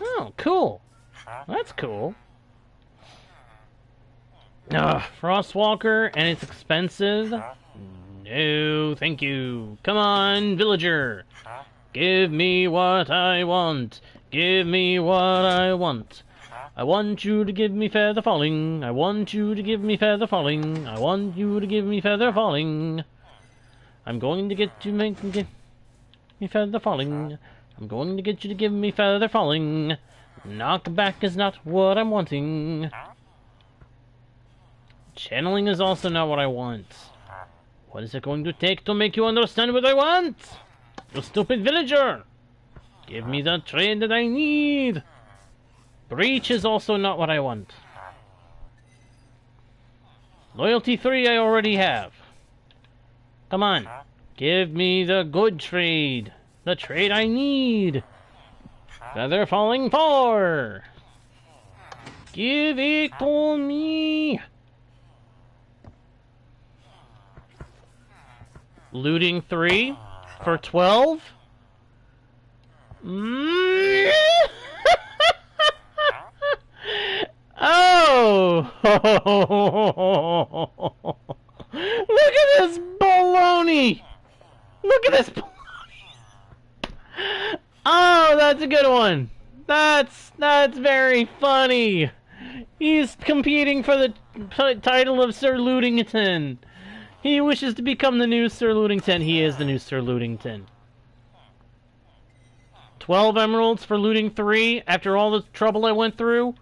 Oh, cool. That's cool. Frostwalker, and it's expensive? No, thank you. Come on, villager. Give me what I want. Give me what I want. I want you to give me Feather Falling. I want you to give me Feather Falling. I want you to give me Feather Falling. I'm going to get you to give me Feather Falling. I'm going to get you to give me Feather Falling. Knockback is not what I'm wanting. Channeling is also not what I want. What is it going to take to make you understand what I want? You stupid villager! Give me the trade that I need! Breach is also not what I want. Loyalty 3 I already have. Come on. Give me the good trade. The trade I need. Feather Falling 4. Give it to me. Looting 3 for 12. Oh! Look at this baloney! Look at this baloney! Oh, that's a good one. That's very funny. He's competing for the title of Sir Lootington. He wishes to become the new Sir Lootington. He is the new Sir Lootington. 12 emeralds for looting 3 after all the trouble I went through?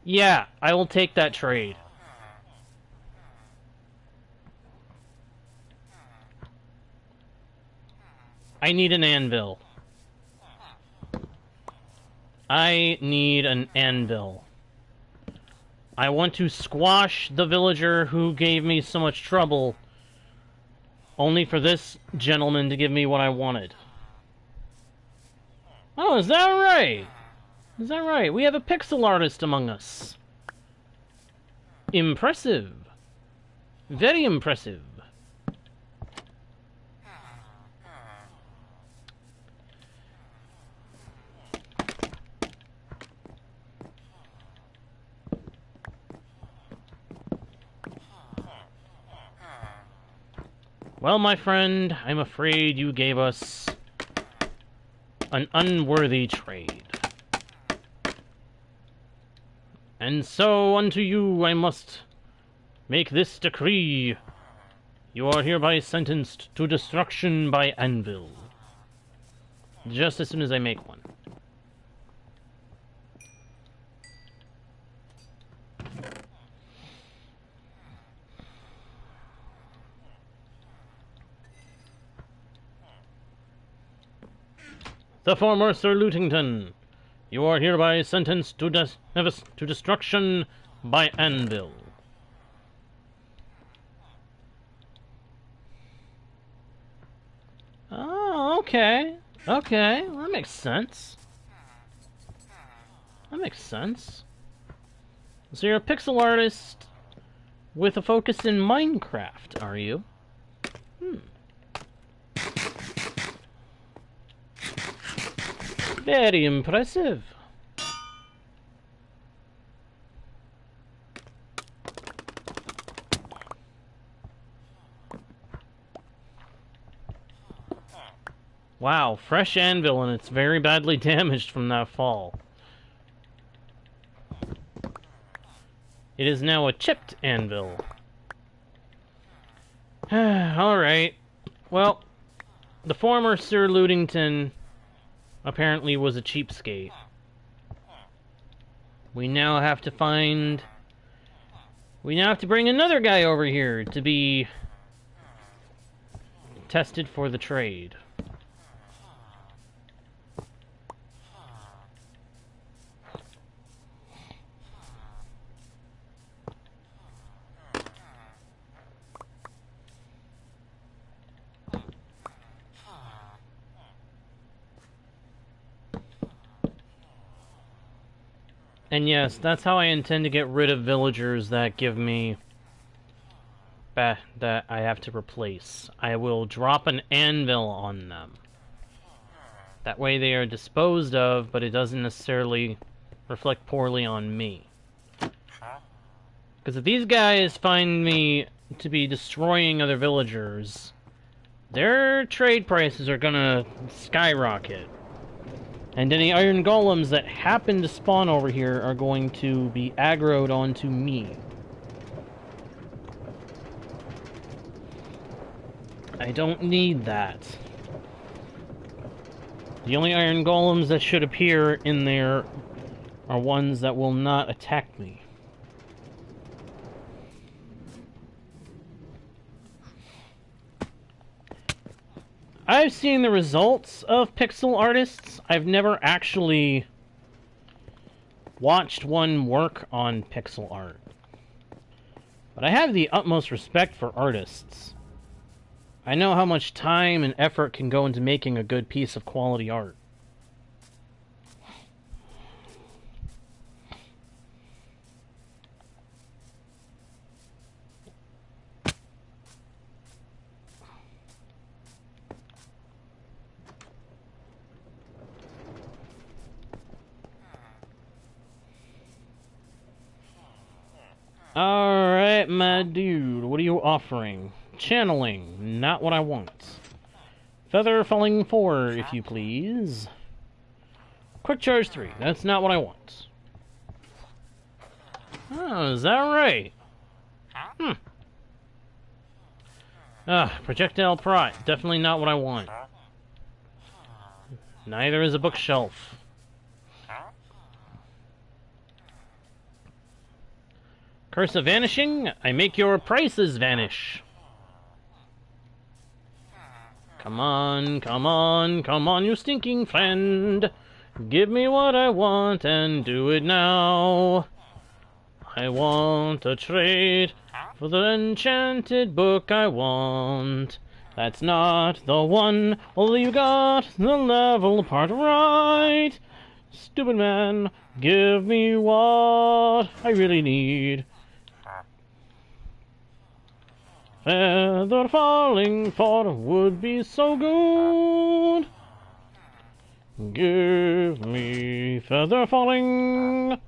Yeah, I will take that trade. I need an anvil. I need an anvil. I want to squash the villager who gave me so much trouble Only for this gentleman to give me what I wanted. Oh, is that right? Is that right? We have a pixel artist among us. Impressive. Very impressive. Well, my friend, I'm afraid you gave us an unworthy trade. And so unto you I must make this decree. You are hereby sentenced to destruction by anvil. Just as soon as I make one. The former Sir Lutington, you are hereby sentenced to destruction by anvil. Oh, okay. Okay, well, that makes sense. That makes sense. So you're a pixel artist with a focus in Minecraft, are you? Very impressive. Wow, fresh anvil and it's very badly damaged from that fall. It is now a chipped anvil. Alright. Well, the former Sir Lutington apparently was a cheapskate. We now have to find... We now have to bring another guy over here to be tested for the trade. And yes, that's how I intend to get rid of villagers that give me... that I have to replace. I will drop an anvil on them. That way they are disposed of, but it doesn't necessarily reflect poorly on me. Because if these guys find me to be destroying other villagers, their trade prices are gonna skyrocket. And any iron golems that happen to spawn over here are going to be aggroed onto me. I don't need that. The only iron golems that should appear in there are ones that will not attack me. I've seen the results of pixel artists. I've never actually watched one work on pixel art. But I have the utmost respect for artists. I know how much time and effort can go into making a good piece of quality art. Alright, my dude, what are you offering? Channeling, not what I want. Feather falling 4, if you please. Quick charge 3, that's not what I want. Oh, is that right? Projectile pride, definitely not what I want. Neither is a bookshelf. Curse of vanishing, I make your prices vanish. Come on, come on, come on, you stinking friend. Give me what I want and do it now. I want a trade for the enchanted book I want. That's not the one. Well, you got the level part right. Stupid man, give me what I really need. Feather falling for would be so good. Give me feather falling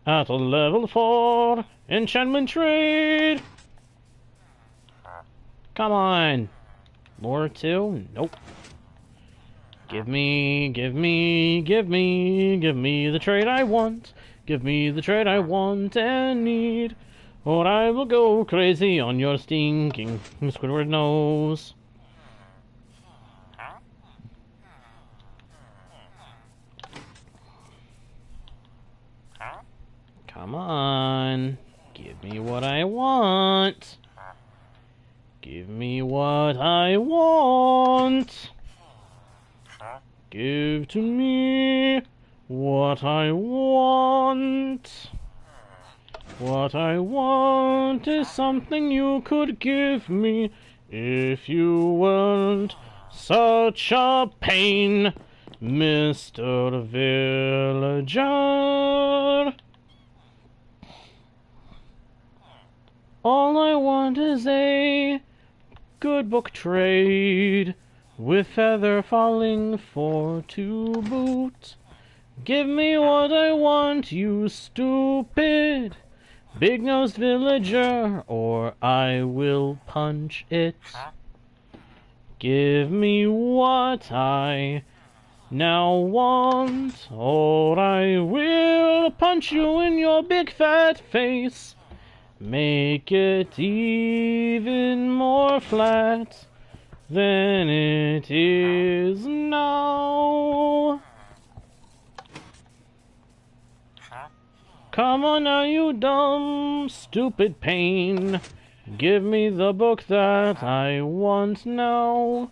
at a level 4 enchantment trade. Come on. Lure 2? Nope. Give me the trade I want. Give me the trade I want and need. Or I will go crazy on your stinking Squidward nose. Come on. Give me what I want. Give me what I want. Give to me what I want. What I want is something you could give me if you weren't such a pain, Mr. Villager. All I want is a good book trade with feather falling for to boot. Give me what I want, you stupid big-nosed villager, or I will punch it. Give me what I now want, or I will punch you in your big fat face. Make it even more flat than it is now. Come on now, you dumb, stupid pain. Give me the book that I want now.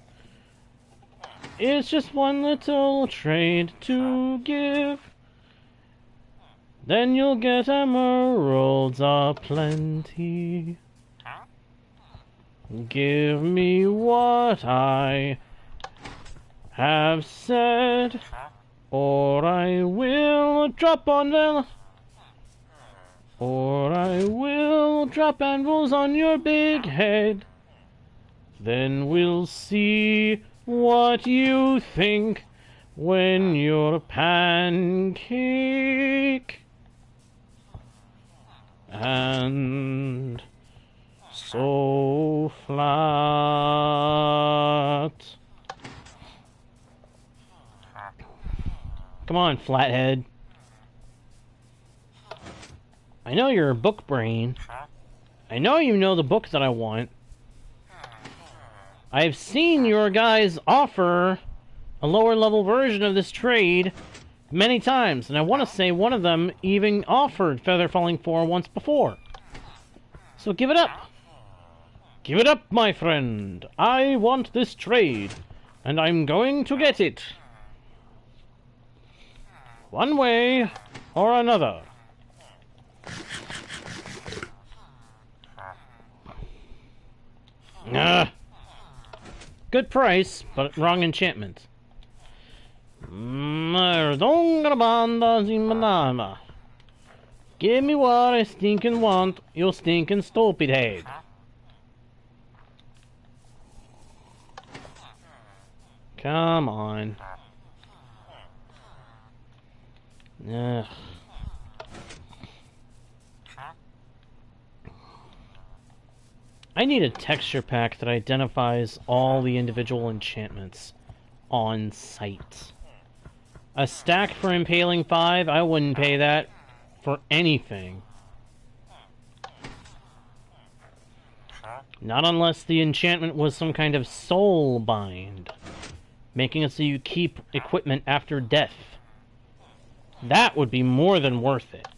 It's just one little trade to give. Then you'll get emeralds aplenty. Give me what I have said, or I will drop on them. Or I will drop anvils on your big head. Then we'll see what you think when you're a pancake. And so flat. Come on, flathead. I know you're a book brain. I know you know the book that I want. I've seen your guys offer a lower level version of this trade many times, and I want to say one of them even offered Feather Falling 4 once before. So give it up. Give it up, my friend. I want this trade, and I'm going to get it. One way or another. Good price, but wrong enchantment. Give me what I stinking want, you stinking stupid head. Come on. Ugh. I need a texture pack that identifies all the individual enchantments on site. A stack for Impaling 5, I wouldn't pay that for anything. Not unless the enchantment was some kind of soul bind, making it so you keep equipment after death. That would be more than worth it.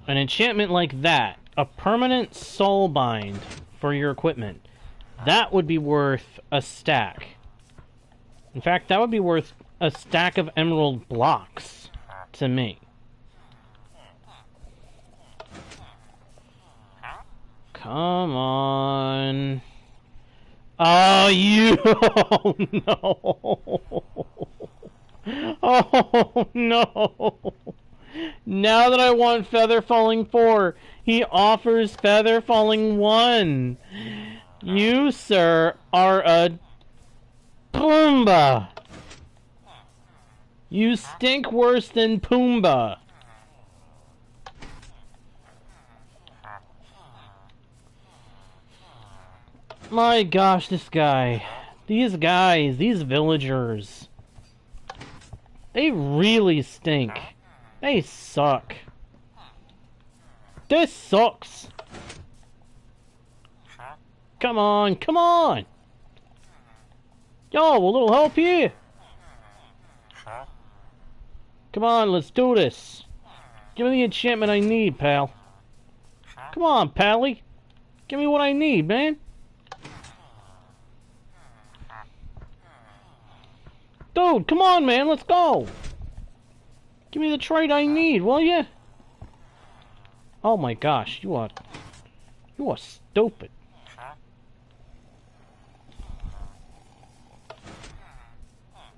An enchantment like that, a permanent soul bind for your equipment, that would be worth a stack. In fact, that would be worth a stack of emerald blocks to me. Come on. Oh, you! Oh, no! Oh, no! Now that I want Feather Falling 4, he offers Feather Falling 1. You, sir, are a Pumbaa. You stink worse than Pumbaa. My gosh, this guy. These guys, these villagers. They really stink. They suck. This sucks. Come on, come on. Yo, a little help here. Come on, let's do this. Give me the enchantment I need, pal. Come on, pally. Give me what I need, man. Dude, come on, man, let's go. Give me the trade I need, will ya? Oh my gosh, you are stupid.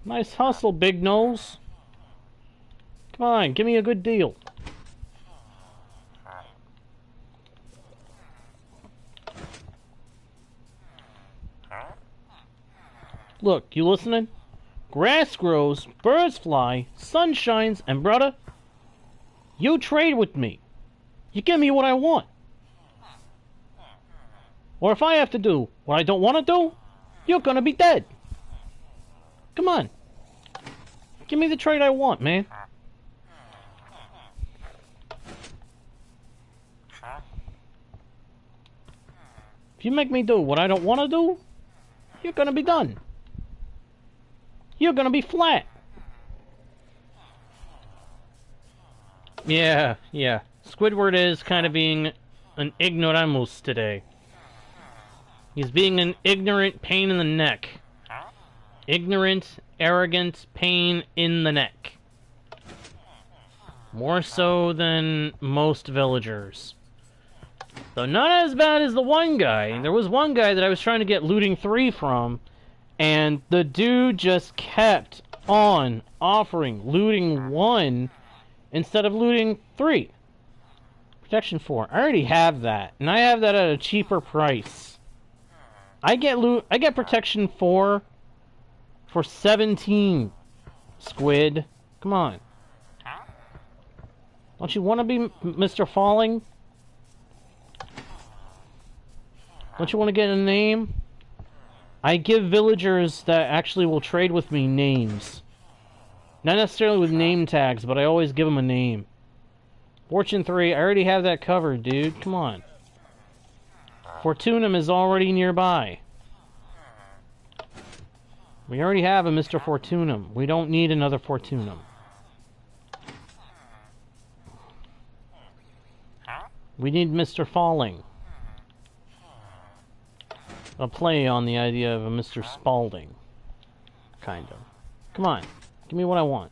Nice hustle, Big Nose. Come on, give me a good deal. Look, you listening? Grass grows, birds fly, sun shines, and brother, you trade with me. You give me what I want. Or if I have to do what I don't want to do, you're gonna be dead. Come on. Give me the trade I want, man. If you make me do what I don't want to do, you're gonna be done. You're gonna be flat. Yeah. Squidward is kind of being an ignoramus today. He's being an ignorant pain in the neck. Ignorant, arrogant pain in the neck. More so than most villagers. Though not as bad as the one guy. There was one guy that I was trying to get looting 3 from, and the dude just kept on offering looting 1 instead of looting 3. Protection 4. I already have that, and I have that at a cheaper price. I get protection 4 for 17. Squid, come on. Don't you want to be Mr. Falling? Don't you want to get a name? I give villagers that actually will trade with me names. Not necessarily with name tags, but I always give them a name. Fortune 3, I already have that covered, dude. Come on. Fortunum is already nearby. We already have a Mr. Fortunum. We don't need another Fortunum. We need Mr. Falling. A play on the idea of a Mr. Spaulding. Kind of. Come on. Give me what I want.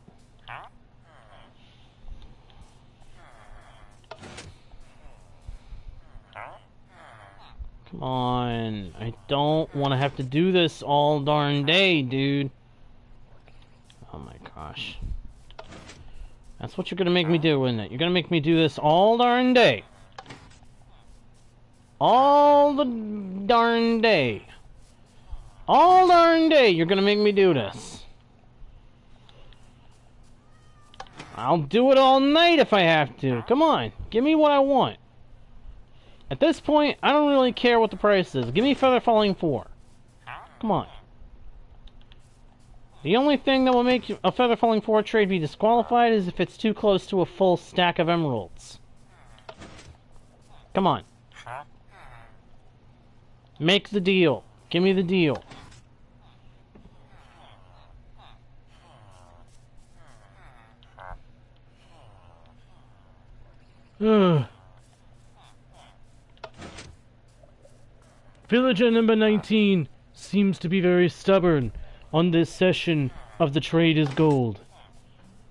Come on. I don't want to have to do this all darn day, dude. Oh my gosh. That's what you're going to make me do, isn't it? You're going to make me do this all darn day. All the darn day. All darn day you're gonna make me do this. I'll do it all night if I have to. Come on, give me what I want. At this point, I don't really care what the price is. Give me Feather Falling 4. Come on. The only thing that will make a Feather Falling 4 trade be disqualified is if it's too close to a full stack of emeralds. Come on. Make the deal. Give me the deal. Villager number 19 seems to be very stubborn on this session of the trade is gold.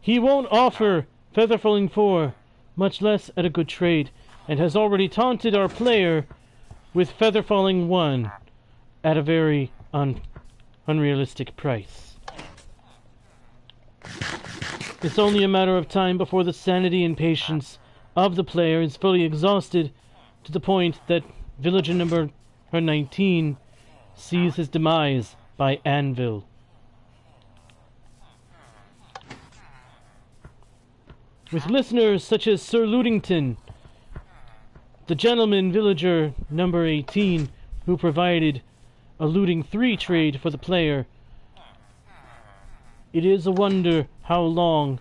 He won't offer Feather Falling 4, much less at a good trade, and has already taunted our player with Feather Falling 1. at a very unrealistic price. It's only a matter of time before the sanity and patience of the player is fully exhausted to the point that villager number 19 sees his demise by anvil. With listeners such as Sir Ludington, the gentleman villager number 18 who provided a looting 3 trade for the player, it is a wonder how long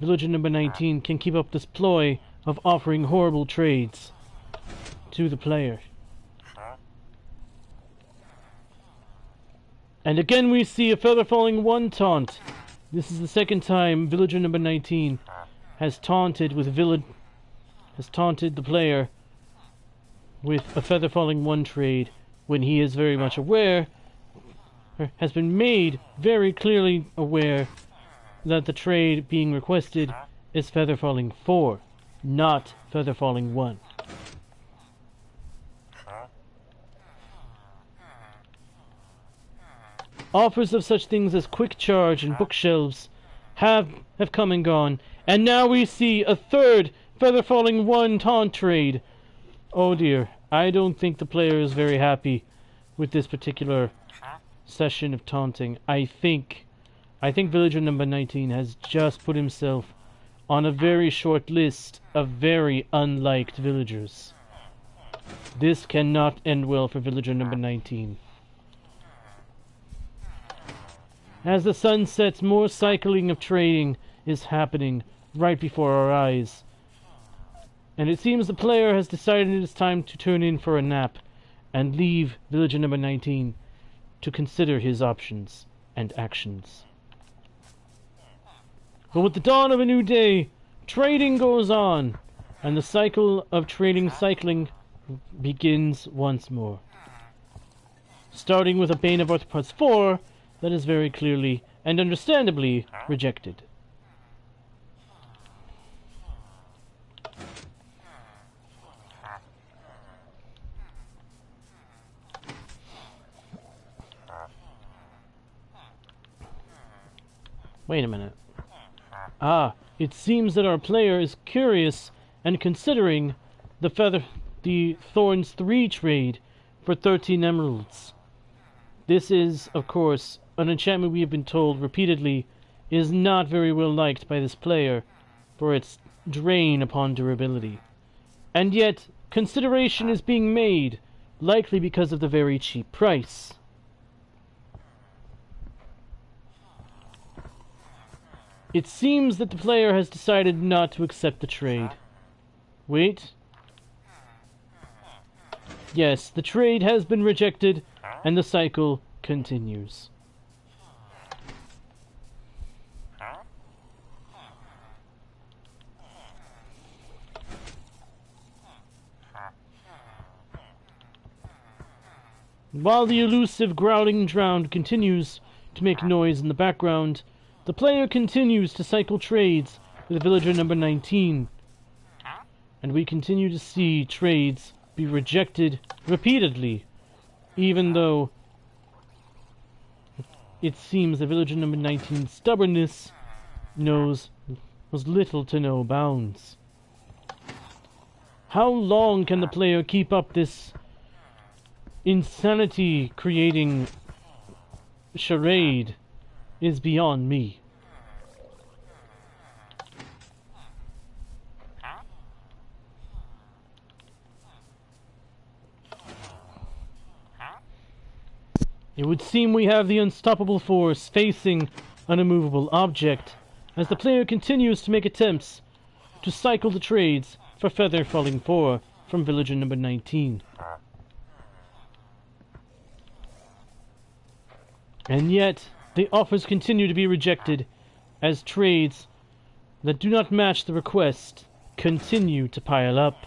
villager number 19 can keep up this ploy of offering horrible trades to the player. And again we see a feather falling 1 taunt. This is the second time villager number 19 has taunted the player with a feather falling 1 trade when he is very much aware, or has been made very clearly aware, that the trade being requested is feather falling 4, not feather falling 1. Offers of such things as quick charge and bookshelves have come and gone, and now we see a third feather falling 1 taunt trade. Oh dear, I don't think the player is very happy with this particular session of taunting. I think villager number 19 has just put himself on a very short list of very unliked villagers. This cannot end well for villager number 19. As the sun sets, more cycling of trading is happening right before our eyes. And it seems the player has decided it is time to turn in for a nap and leave villager number 19 to consider his options and actions. But with the dawn of a new day, trading goes on, and the cycle of cycling begins once more. Starting with a Bane of Arthropods 4 that is very clearly and understandably rejected. Wait a minute. It seems that our player is curious and considering the Thorns 3 trade for 13 emeralds. This is, of course, an enchantment we have been told repeatedly is not very well liked by this player for its drain upon durability. And yet, consideration is being made, likely because of the very cheap price. It seems that the player has decided not to accept the trade. Wait. Yes, the trade has been rejected, and the cycle continues. While the elusive growling drown continues to make noise in the background, the player continues to cycle trades with villager number 19, and we continue to see trades be rejected repeatedly, even though it seems that villager number 19's stubbornness was little to no bounds. How long can the player keep up this insanity-creating charade is beyond me. It would seem we have the unstoppable force facing an immovable object, as the player continues to make attempts to cycle the trades for Feather Falling 4 from villager number 19. And yet, the offers continue to be rejected, as trades that do not match the request continue to pile up.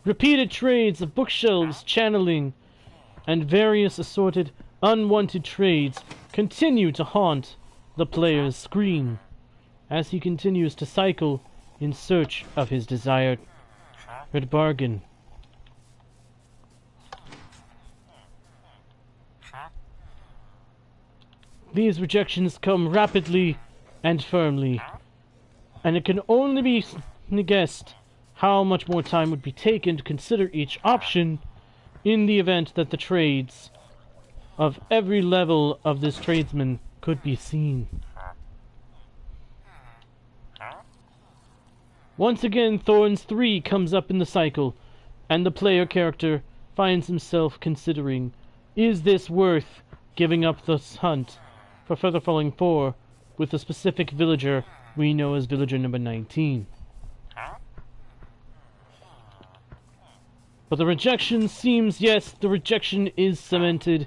Repeated trades of bookshelves, channeling, and various assorted unwanted trades continue to haunt the player's screen, as he continues to cycle in search of his desired bargain. These rejections come rapidly and firmly, and it can only be guessed how much more time would be taken to consider each option in the event that the trades of every level of this tradesman could be seen. Once again, Thorns 3 comes up in the cycle, and the player character finds himself considering, is this worth giving up this hunt for Featherfalling 4 with a specific villager we know as villager number 19? But the rejection seems, yes, the rejection is cemented,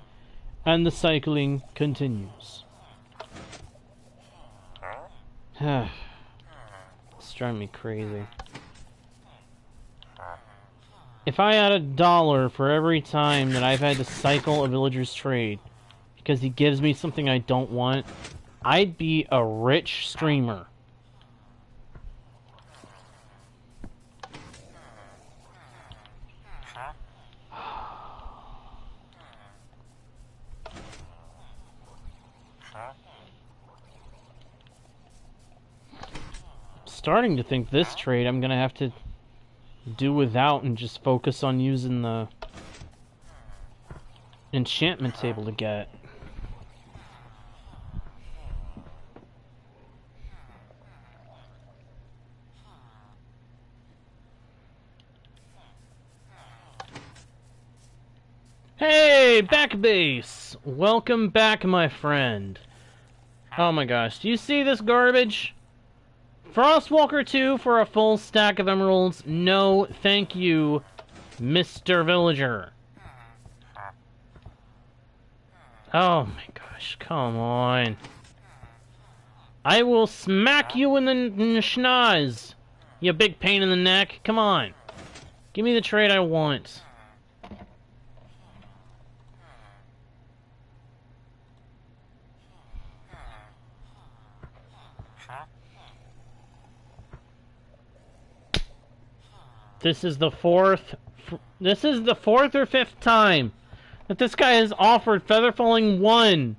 and the cycling continues. It's driving me crazy. If I had $1 for every time that I've had to cycle a villager's trade because he gives me something I don't want, I'd be a rich streamer. Starting to think this trade I'm gonna have to do without and just focus on using the enchantment table to get. Hey, back base! Welcome back, my friend. Oh my gosh, do you see this garbage? Frostwalker 2 for a full stack of emeralds. No, thank you, Mr. Villager. Oh my gosh, come on. I will smack you in the schnoz, you big pain in the neck. Come on. Give me the trade I want. This is the fourth or fifth time that this guy has offered Featherfalling 1.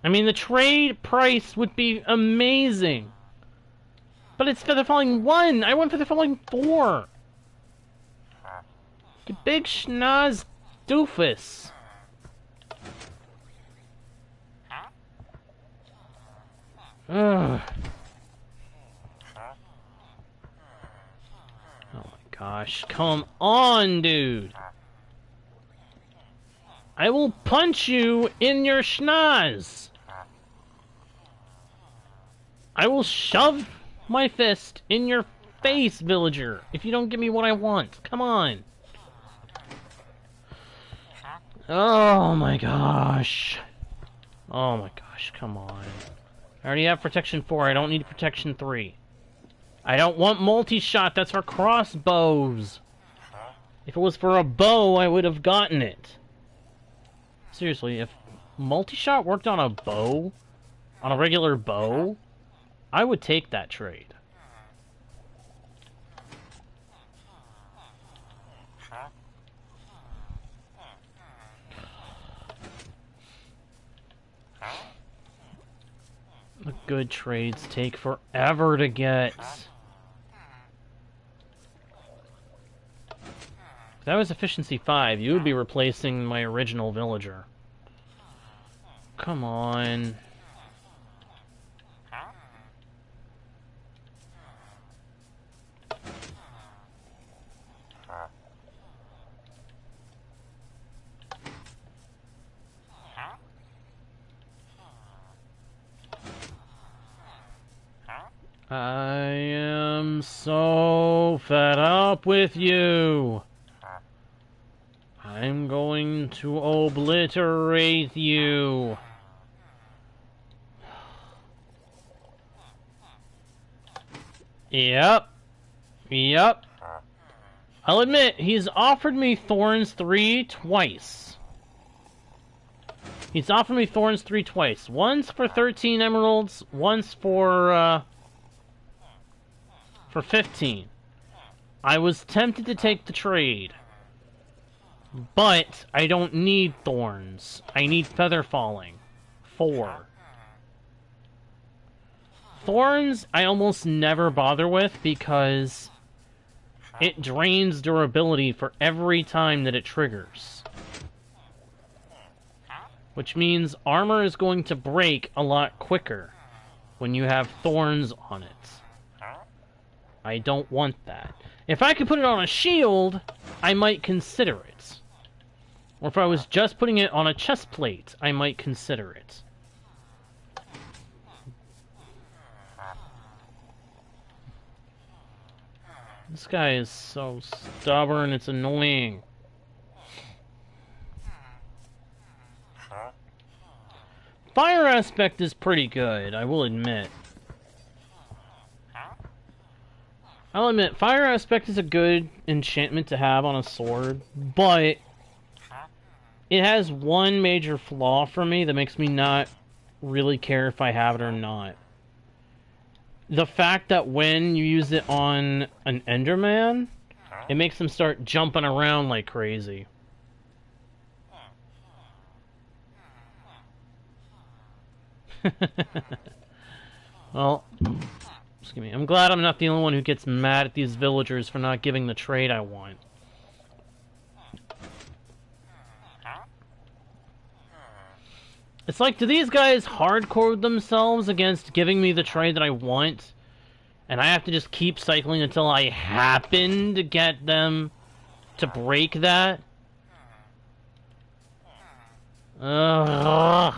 I mean, the trade price would be amazing. But it's Featherfalling 1. I want Featherfalling 4. You big schnoz doofus. Ugh. Gosh, come on, dude. I will punch you in your schnoz. I will shove my fist in your face, villager, if you don't give me what I want. Come on. Oh my gosh. Oh my gosh, come on. I already have protection 4, I don't need protection 3. I don't want multi-shot, that's for crossbows. If it was for a bow, I would have gotten it. Seriously, if multi-shot worked on a bow, on a regular bow, I would take that trade. The good trades take forever to get. If that was efficiency 5, you would be replacing my original villager. Come on. I am so fed up with you. I'm going to obliterate you. Yep. I'll admit, he's offered me Thorns 3 twice. He's offered me Thorns 3 twice. Once for 13 emeralds, once for 15. I was tempted to take the trade. But I don't need Thorns. I need Feather Falling. 4. Thorns I almost never bother with because it drains durability for every time that it triggers. Which means armor is going to break a lot quicker when you have Thorns on it. I don't want that. If I could put it on a shield, I might consider it. Or if I was just putting it on a chest plate, I might consider it. This guy is so stubborn, it's annoying. Fire aspect is pretty good, I will admit. I'll admit, fire aspect is a good enchantment to have on a sword, but it has one major flaw for me that makes me not really care if I have it or not. The fact that when you use it on an Enderman, it makes them start jumping around like crazy. Well, excuse me. I'm glad I'm not the only one who gets mad at these villagers for not giving the trade I want. It's like, do these guys hardcore themselves against giving me the trade that I want? And I have to just keep cycling until I happen to get them to break that? Ugh.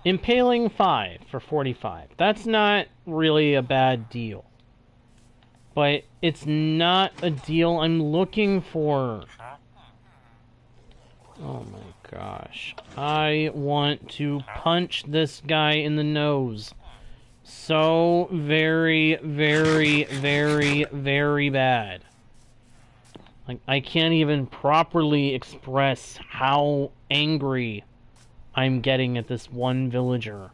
Impaling 5 for 45. That's not really a bad deal. But it's not a deal I'm looking for. Oh my gosh. I want to punch this guy in the nose. So very, very, very, very bad. Like, I can't even properly express how angry I'm getting at this one villager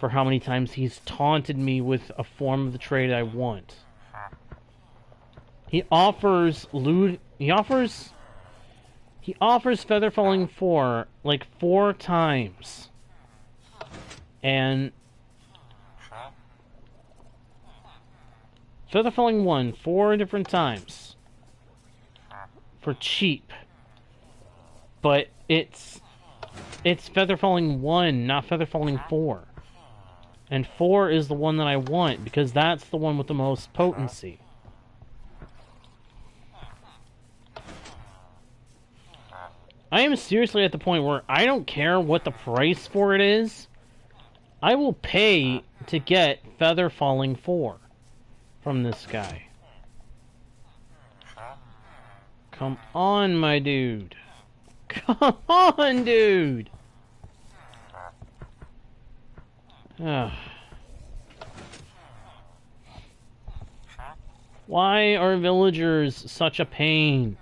for how many times he's taunted me with a form of the trade I want. He offers Feather Falling 4 like 4 times. And Feather Falling 1 4 different times. For cheap. But it's Feather Falling 1, not Feather Falling 4. And 4 is the one that I want, because that's the one with the most potency. I am seriously at the point where I don't care what the price for it is. I will pay to get Feather Falling 4 from this guy. Come on, my dude. Come on, dude! Ugh. Why are villagers such a pain?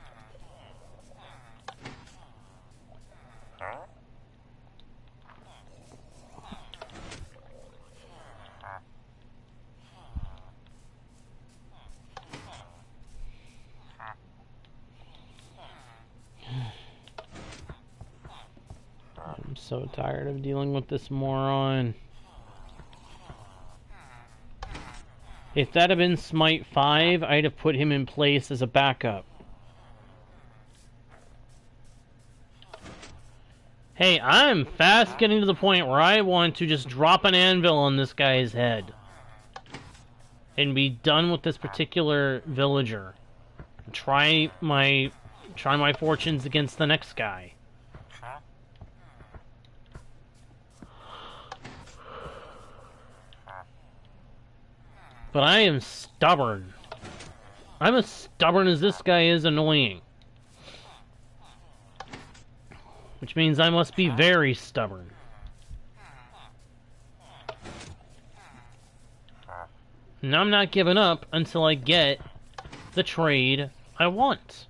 I'm so tired of dealing with this moron. If that had been Smite 5, I'd have put him in place as a backup. Hey, I'm fast getting to the point where I want to just drop an anvil on this guy's head. And be done with this particular villager. Try my fortunes against the next guy. But I am stubborn. I'm as stubborn as this guy is annoying. Which means I must be very stubborn. And I'm not giving up until I get the trade I want.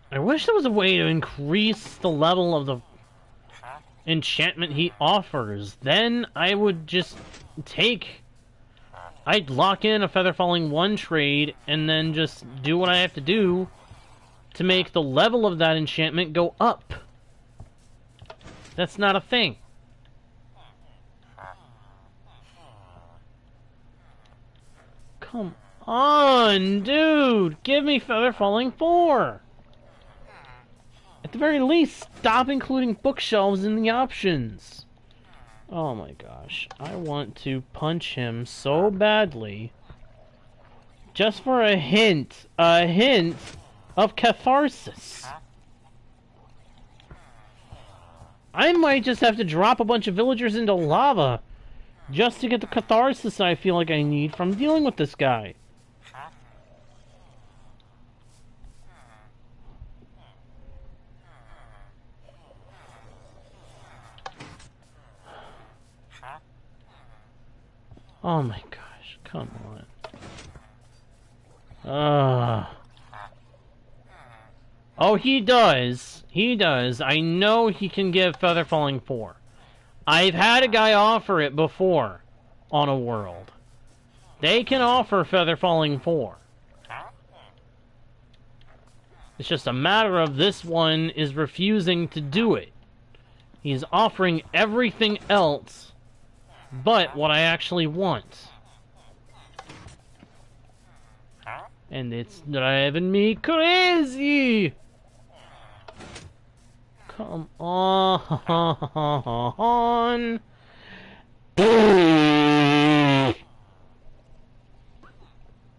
I wish there was a way to increase the level of the enchantment he offers. Then I would just take... I'd lock in a Feather Falling 1 trade and then just do what I have to do to make the level of that enchantment go up. That's not a thing. Come on, dude! Give me Feather Falling 4! At the very least, stop including bookshelves in the options. Oh my gosh. I want to punch him so badly. Just for a hint of catharsis. I might just have to drop a bunch of villagers into lava just to get the catharsis I feel like I need from dealing with this guy. Oh my gosh, come on. Oh, he does. He does. I know he can give Feather Falling 4. I've had a guy offer it before on a world. They can offer Feather Falling 4. It's just a matter of this one is refusing to do it. He's offering everything else but what I actually want. And it's driving me crazy! Come on!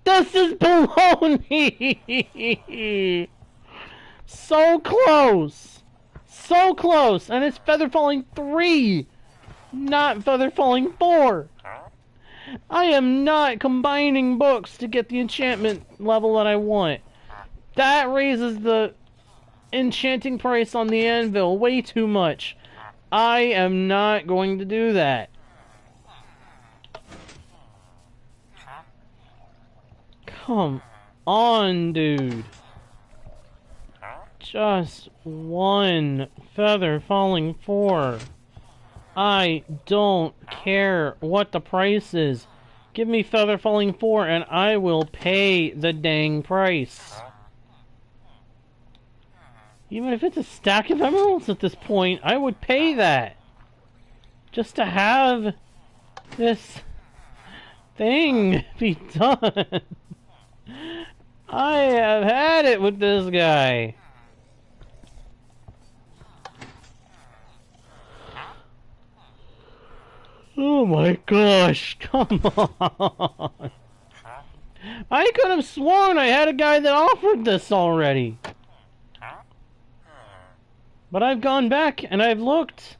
This is baloney! So close! So close! And it's Feather Falling 3! Not Feather Falling 4! I am not combining books to get the enchantment level that I want. That raises the enchanting price on the anvil way too much. I am not going to do that. Come on, dude. Just one Feather Falling 4. I don't care what the price is. Give me Feather Falling 4 and I will pay the dang price. Even if it's a stack of emeralds at this point, I would pay that. Just to have this thing be done. I have had it with this guy. Oh my gosh, come on. I could have sworn I had a guy that offered this already. But I've gone back and I've looked.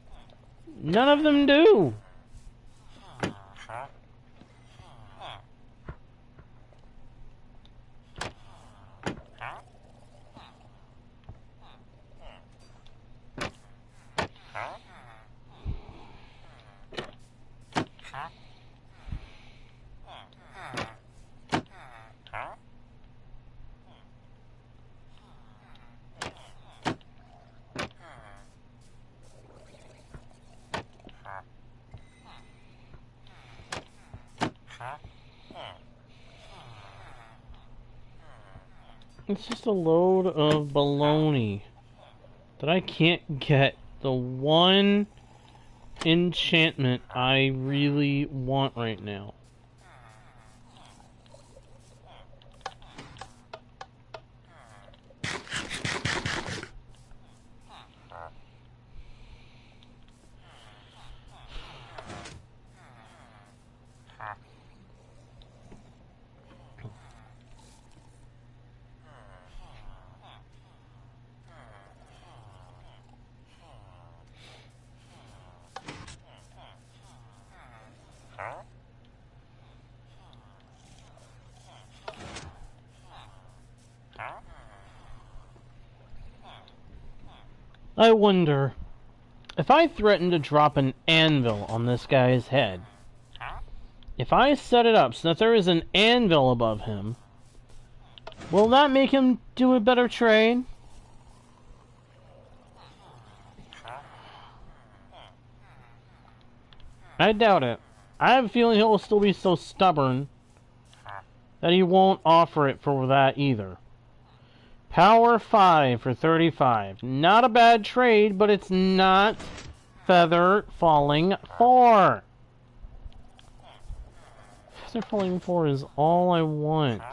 None of them do. It's just a load of baloney that I can't get the one enchantment I really want right now. I wonder, if I threaten to drop an anvil on this guy's head, if I set it up so that there is an anvil above him, will that make him do a better trade? I doubt it. I have a feeling he'll still be so stubborn that he won't offer it for that either. Power 5 for 35. Not a bad trade, but it's not Feather Falling 4. Feather Falling 4 is all I want.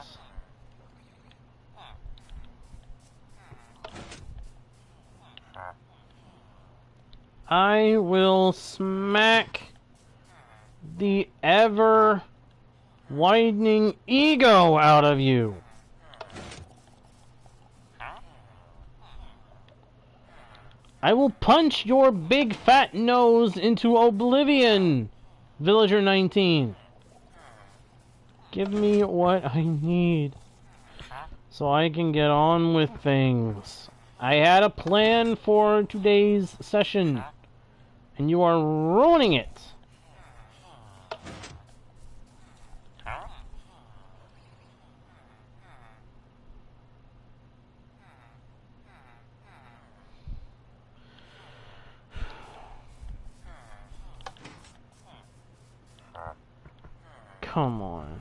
I will smack the ever-widening ego out of you. I will punch your big fat nose into oblivion, Villager 19. Give me what I need so I can get on with things. I had a plan for today's session, and you are ruining it. Come on.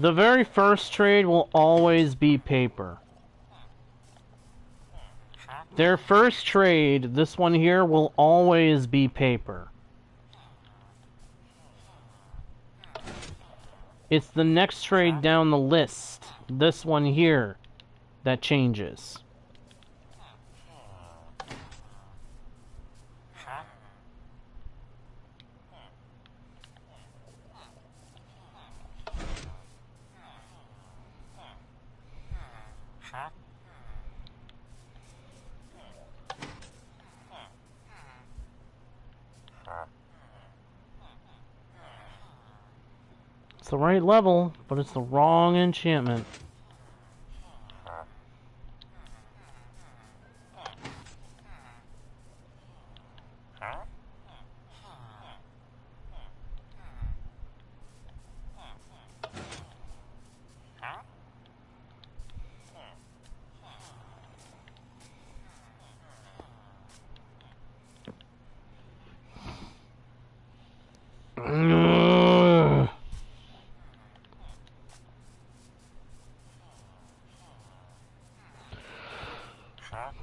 The very first trade will always be paper. Their first trade, this one here, will always be paper. It's the next trade down the list, this one here, that changes. It's the right level, but it's the wrong enchantment.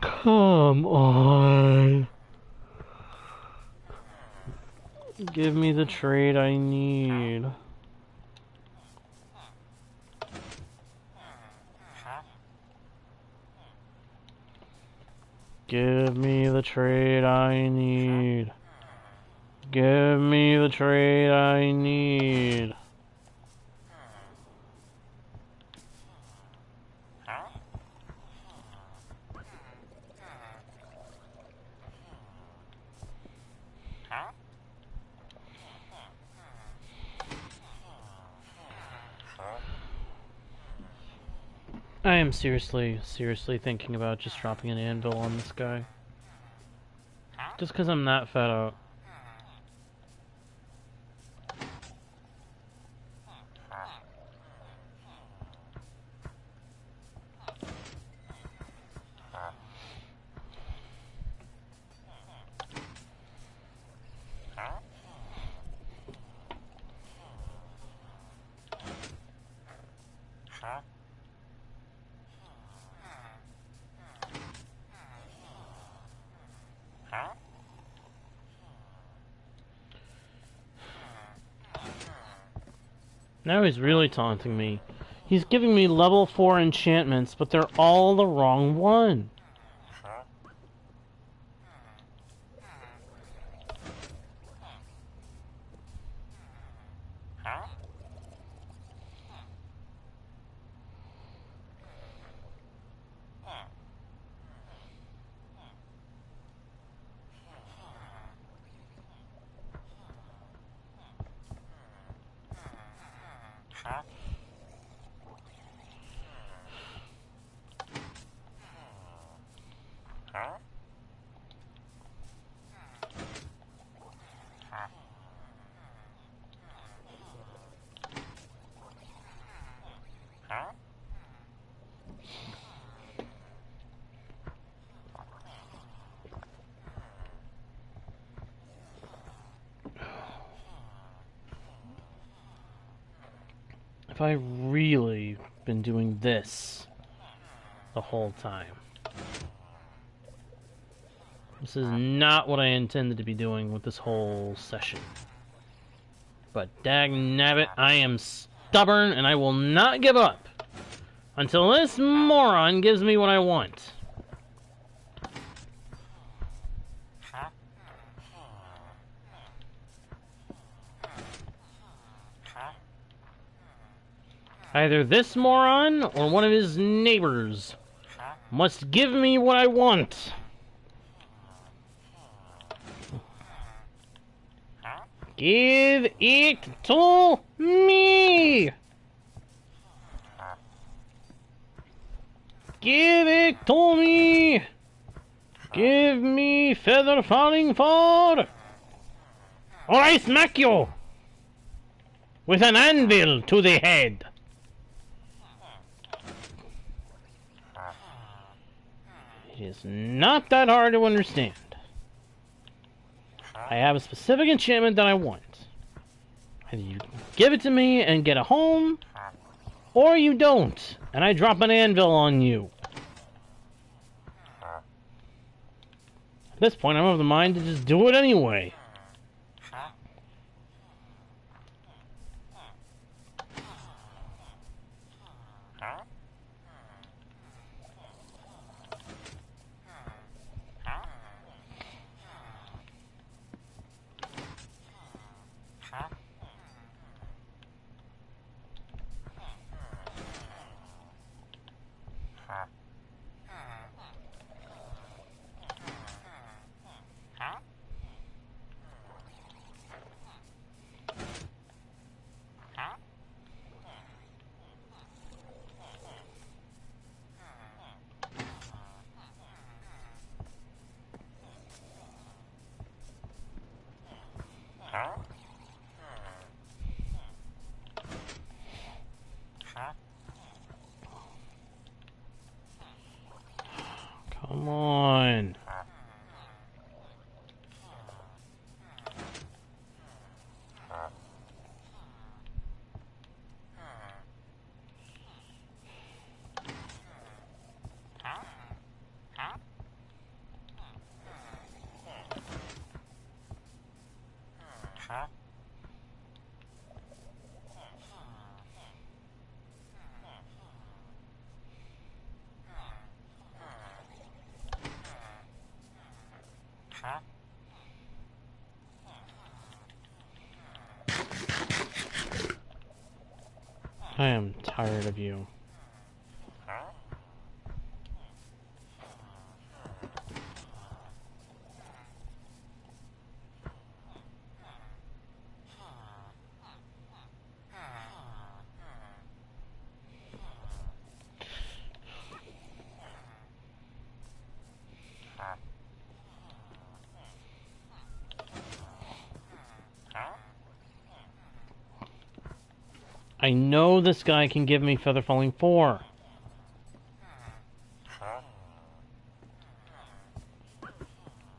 Come on. Give me the trade I need. Give me the trade I need. Give me the trade I need. I am seriously thinking about just dropping an anvil on this guy. Just because I'm that fed up. Now he's really taunting me. He's giving me level 4 enchantments, but they're all the wrong one. Have I really been doing this the whole time? This is not what I intended to be doing with this whole session. But dagnabbit, I am stubborn and I will not give up until this moron gives me what I want. Either this moron or one of his neighbors must give me what I want. Give it to me! Give it to me! Give me feather falling for! Or I smack you! With an anvil to the head! It is not that hard to understand. I have a specific enchantment that I want. And you give it to me and get a home, or you don't, and I drop an anvil on you. At this point, I'm of the mind to just do it anyway. Come on. I am tired of you. I know this guy can give me Feather Falling 4.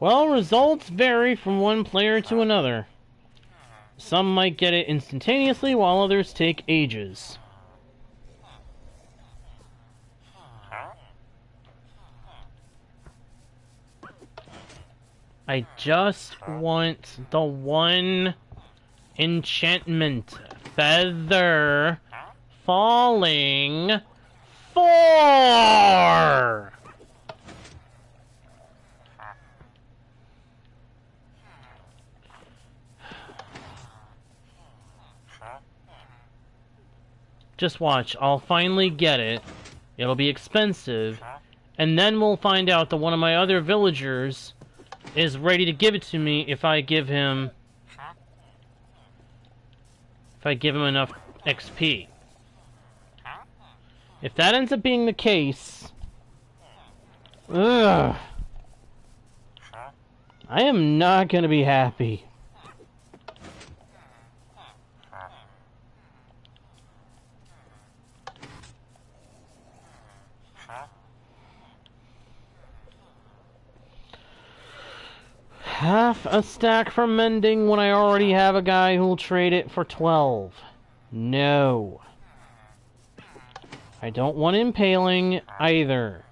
Well, results vary from one player to another. Some might get it instantaneously, while others take ages. I just want the one enchantment. Feather Falling 4! Just watch. I'll finally get it. It'll be expensive. And then we'll find out that one of my other villagers is ready to give it to me if I give him... If I give him enough XP. If that ends up being the case... Ugh. I am not gonna be happy. Half a stack for mending when I already have a guy who'll trade it for 12. No. I don't want impaling either.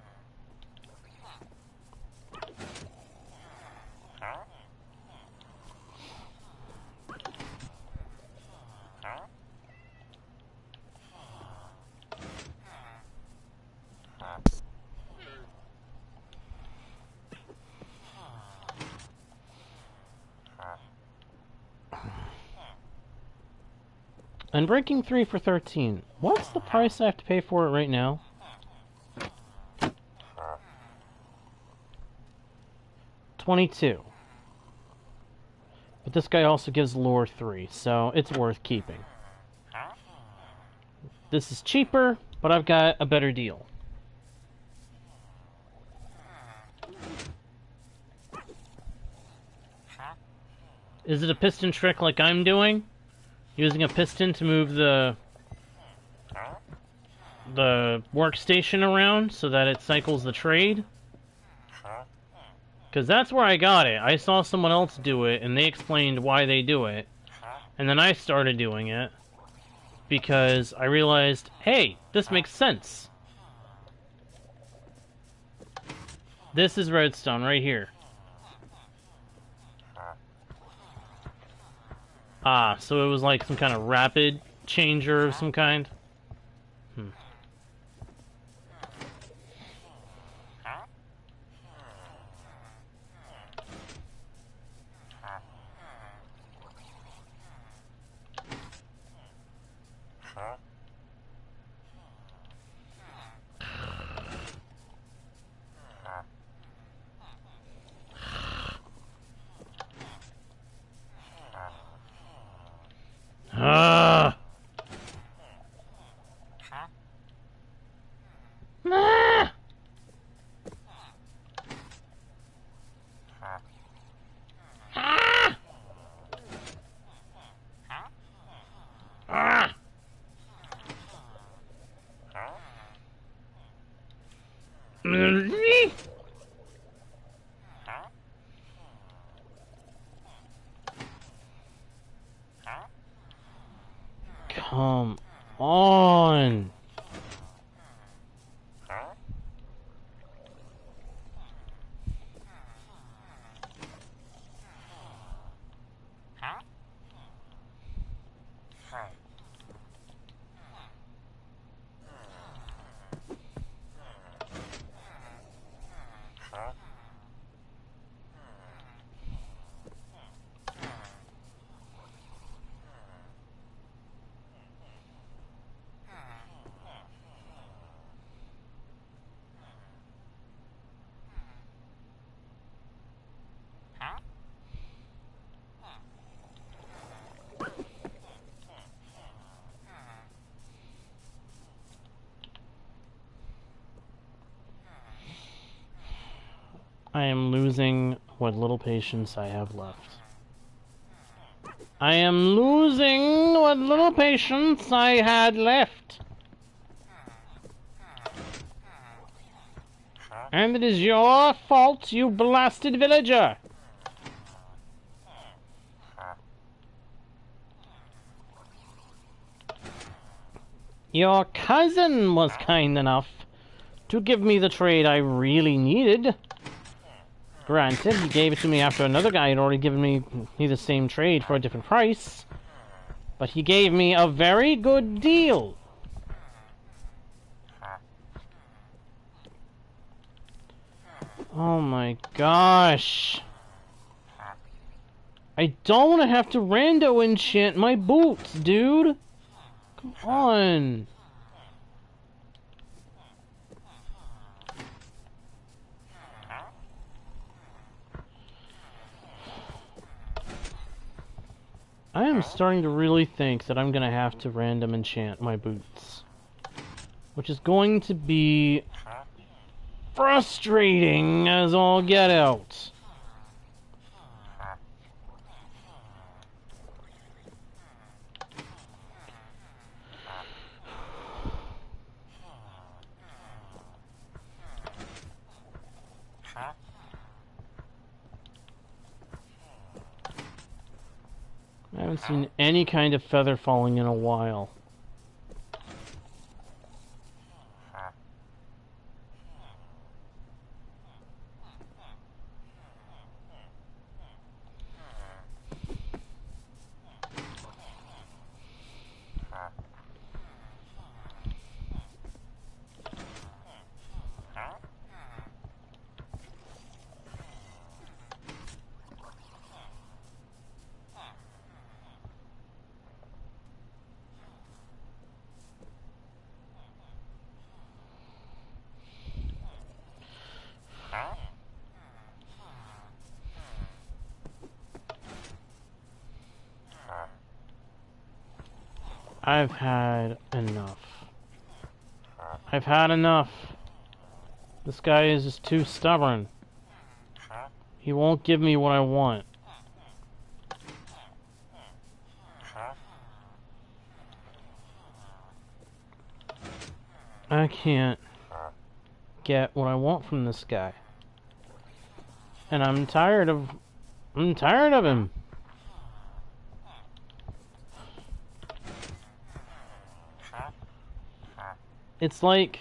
And breaking 3 for 13. What's the price I have to pay for it right now? $22. But this guy also gives lore 3, so it's worth keeping. This is cheaper, but I've got a better deal. Is it a piston trick like I'm doing? Using a piston to move the workstation around so that it cycles the trade? Because that's where I got it. I saw someone else do it, and they explained why they do it. And then I started doing it. Because I realized, hey, this makes sense. This is redstone right here. Ah, so it was like some kind of rapid changer of some kind? Ah! Ah! Ah! Ah! Come on. I am losing what little patience I have left. I am losing what little patience I had left. And it is your fault, you blasted villager. Your cousin was kind enough to give me the trade I really needed. Granted, he gave it to me after another guy had already given me the same trade for a different price. But he gave me a very good deal. Oh my gosh. I don't want to have to rando enchant my boots, dude. Come on. I am starting to really think that I'm gonna have to random enchant my boots. Which is going to be frustrating as all get out. I haven't seen any kind of feather falling in a while. I've had enough. I've had enough. This guy is just too stubborn. He won't give me what I want. I can't get what I want from this guy. And I'm tired of him. It's like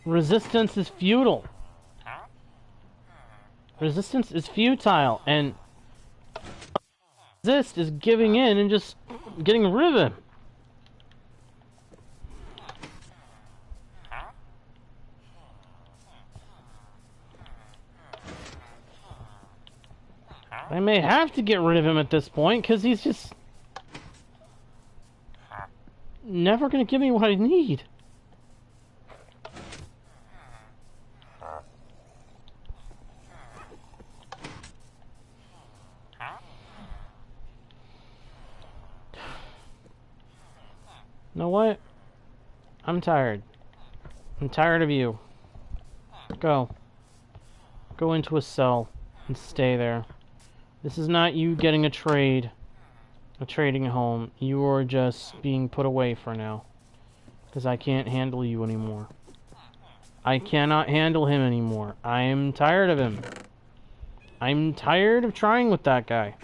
resistance is futile. Resistance is futile, and resist is giving in and just getting rid of him. I may have to get rid of him at this point, because he's just never going to give me what I need. You know what? I'm tired. I'm tired of you. Go. Go into a cell and stay there. This is not you getting a trading home. You are just being put away for now. Because I can't handle you anymore. I cannot handle him anymore. I am tired of him. I'm tired of trying with that guy.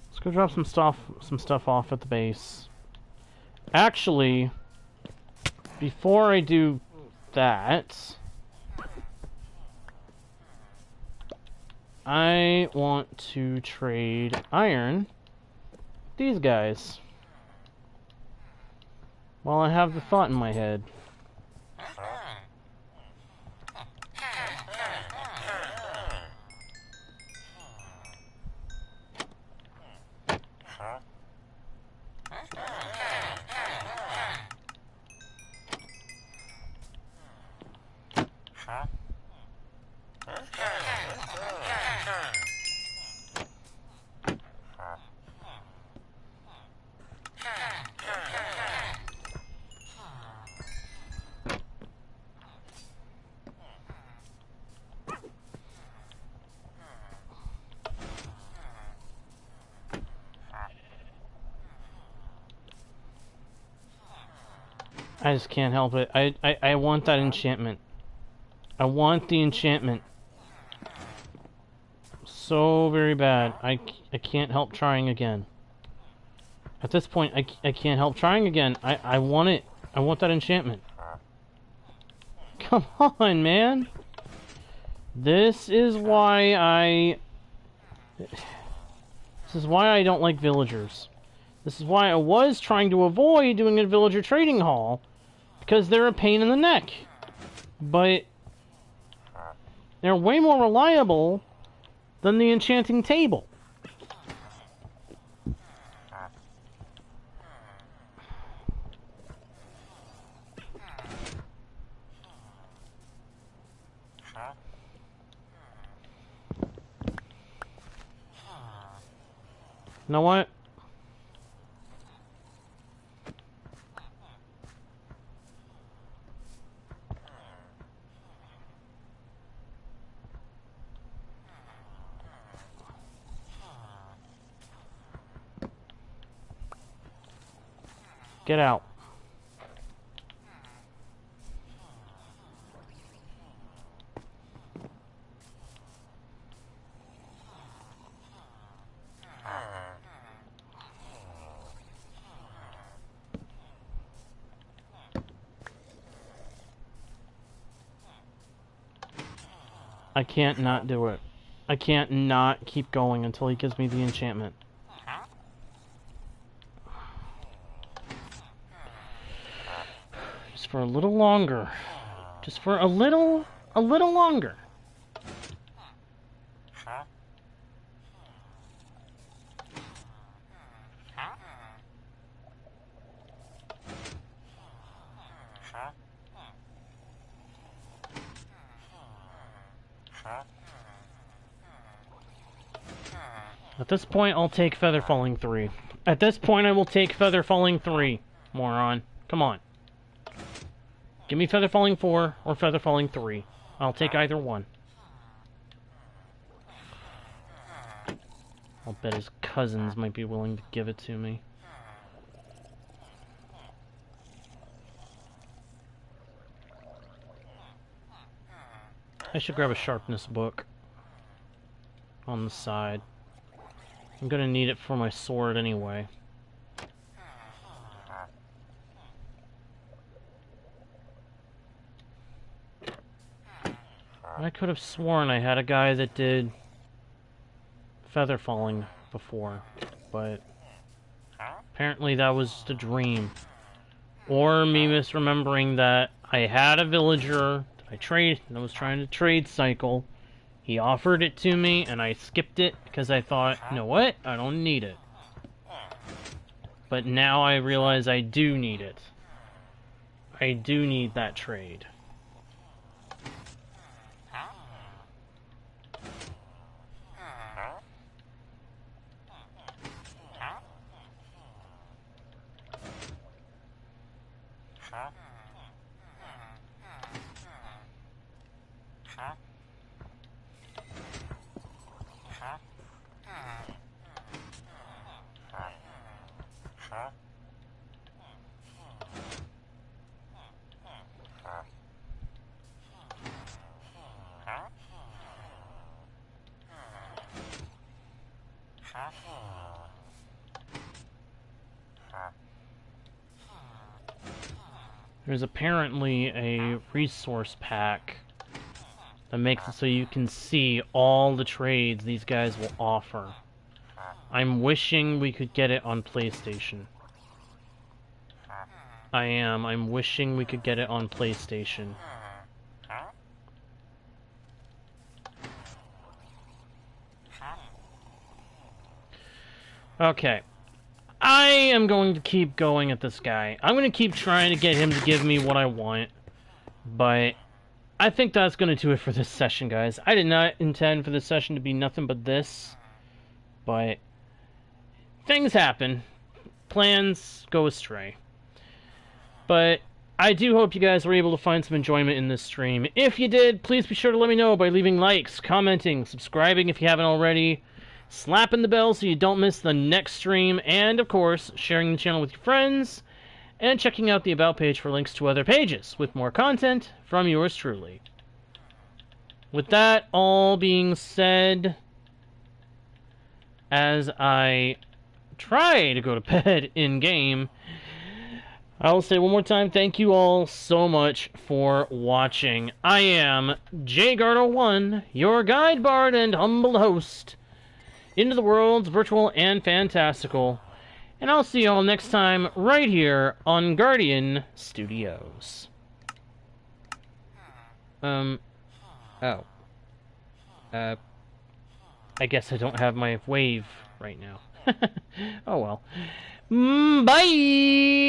Let's go drop some stuff off at the base. Actually, before I do that, I want to trade iron with these guys while I have the thought in my head. I just can't help it. I want that enchantment. I want the enchantment. So very bad. I can't help trying again. At this point, I can't help trying again. I want it. I want that enchantment. Come on, man. This is why I don't like villagers. This is why I was trying to avoid doing a villager trading hall, because they're a pain in the neck. But they're way more reliable than the enchanting table. You know what? Get out. I can't not do it. I can't not keep going until he gives me the enchantment. Just for a little longer. Just for a little longer. At this point, I'll take Feather Falling 3. At this point, I will take Feather Falling 3, moron. Come on. Give me Feather Falling 4 or Feather Falling 3. I'll take either one. I'll bet his cousins might be willing to give it to me. I should grab a sharpness book on the side. I'm gonna need it for my sword anyway. I could have sworn I had a guy that did feather falling before, but apparently that was the dream. Or me misremembering that I had a villager that I was trying to trade cycle. He offered it to me, and I skipped it because I thought, you know what? I don't need it. But now I realize I do need it. I do need that trade. There's apparently a resource pack that makes it so you can see all the trades these guys will offer. I'm wishing we could get it on PlayStation. I'm wishing we could get it on PlayStation. Okay. I am going to keep going at this guy. I'm going to keep trying to get him to give me what I want. But I think that's going to do it for this session, guys. I did not intend for this session to be nothing but this. But things happen. Plans go astray. But I do hope you guys were able to find some enjoyment in this stream. If you did, please be sure to let me know by leaving likes, commenting, subscribing if you haven't already, slapping the bell so you don't miss the next stream, and, of course, sharing the channel with your friends, and checking out the About page for links to other pages with more content from yours truly. With that all being said, as I try to go to bed in-game, I will say one more time, thank you all so much for watching. I am JGardo1, your guide bard and humble host into the worlds virtual and fantastical. And I'll see you all next time right here on Guardian Studios. I guess I don't have my wave right now. Oh well. Bye!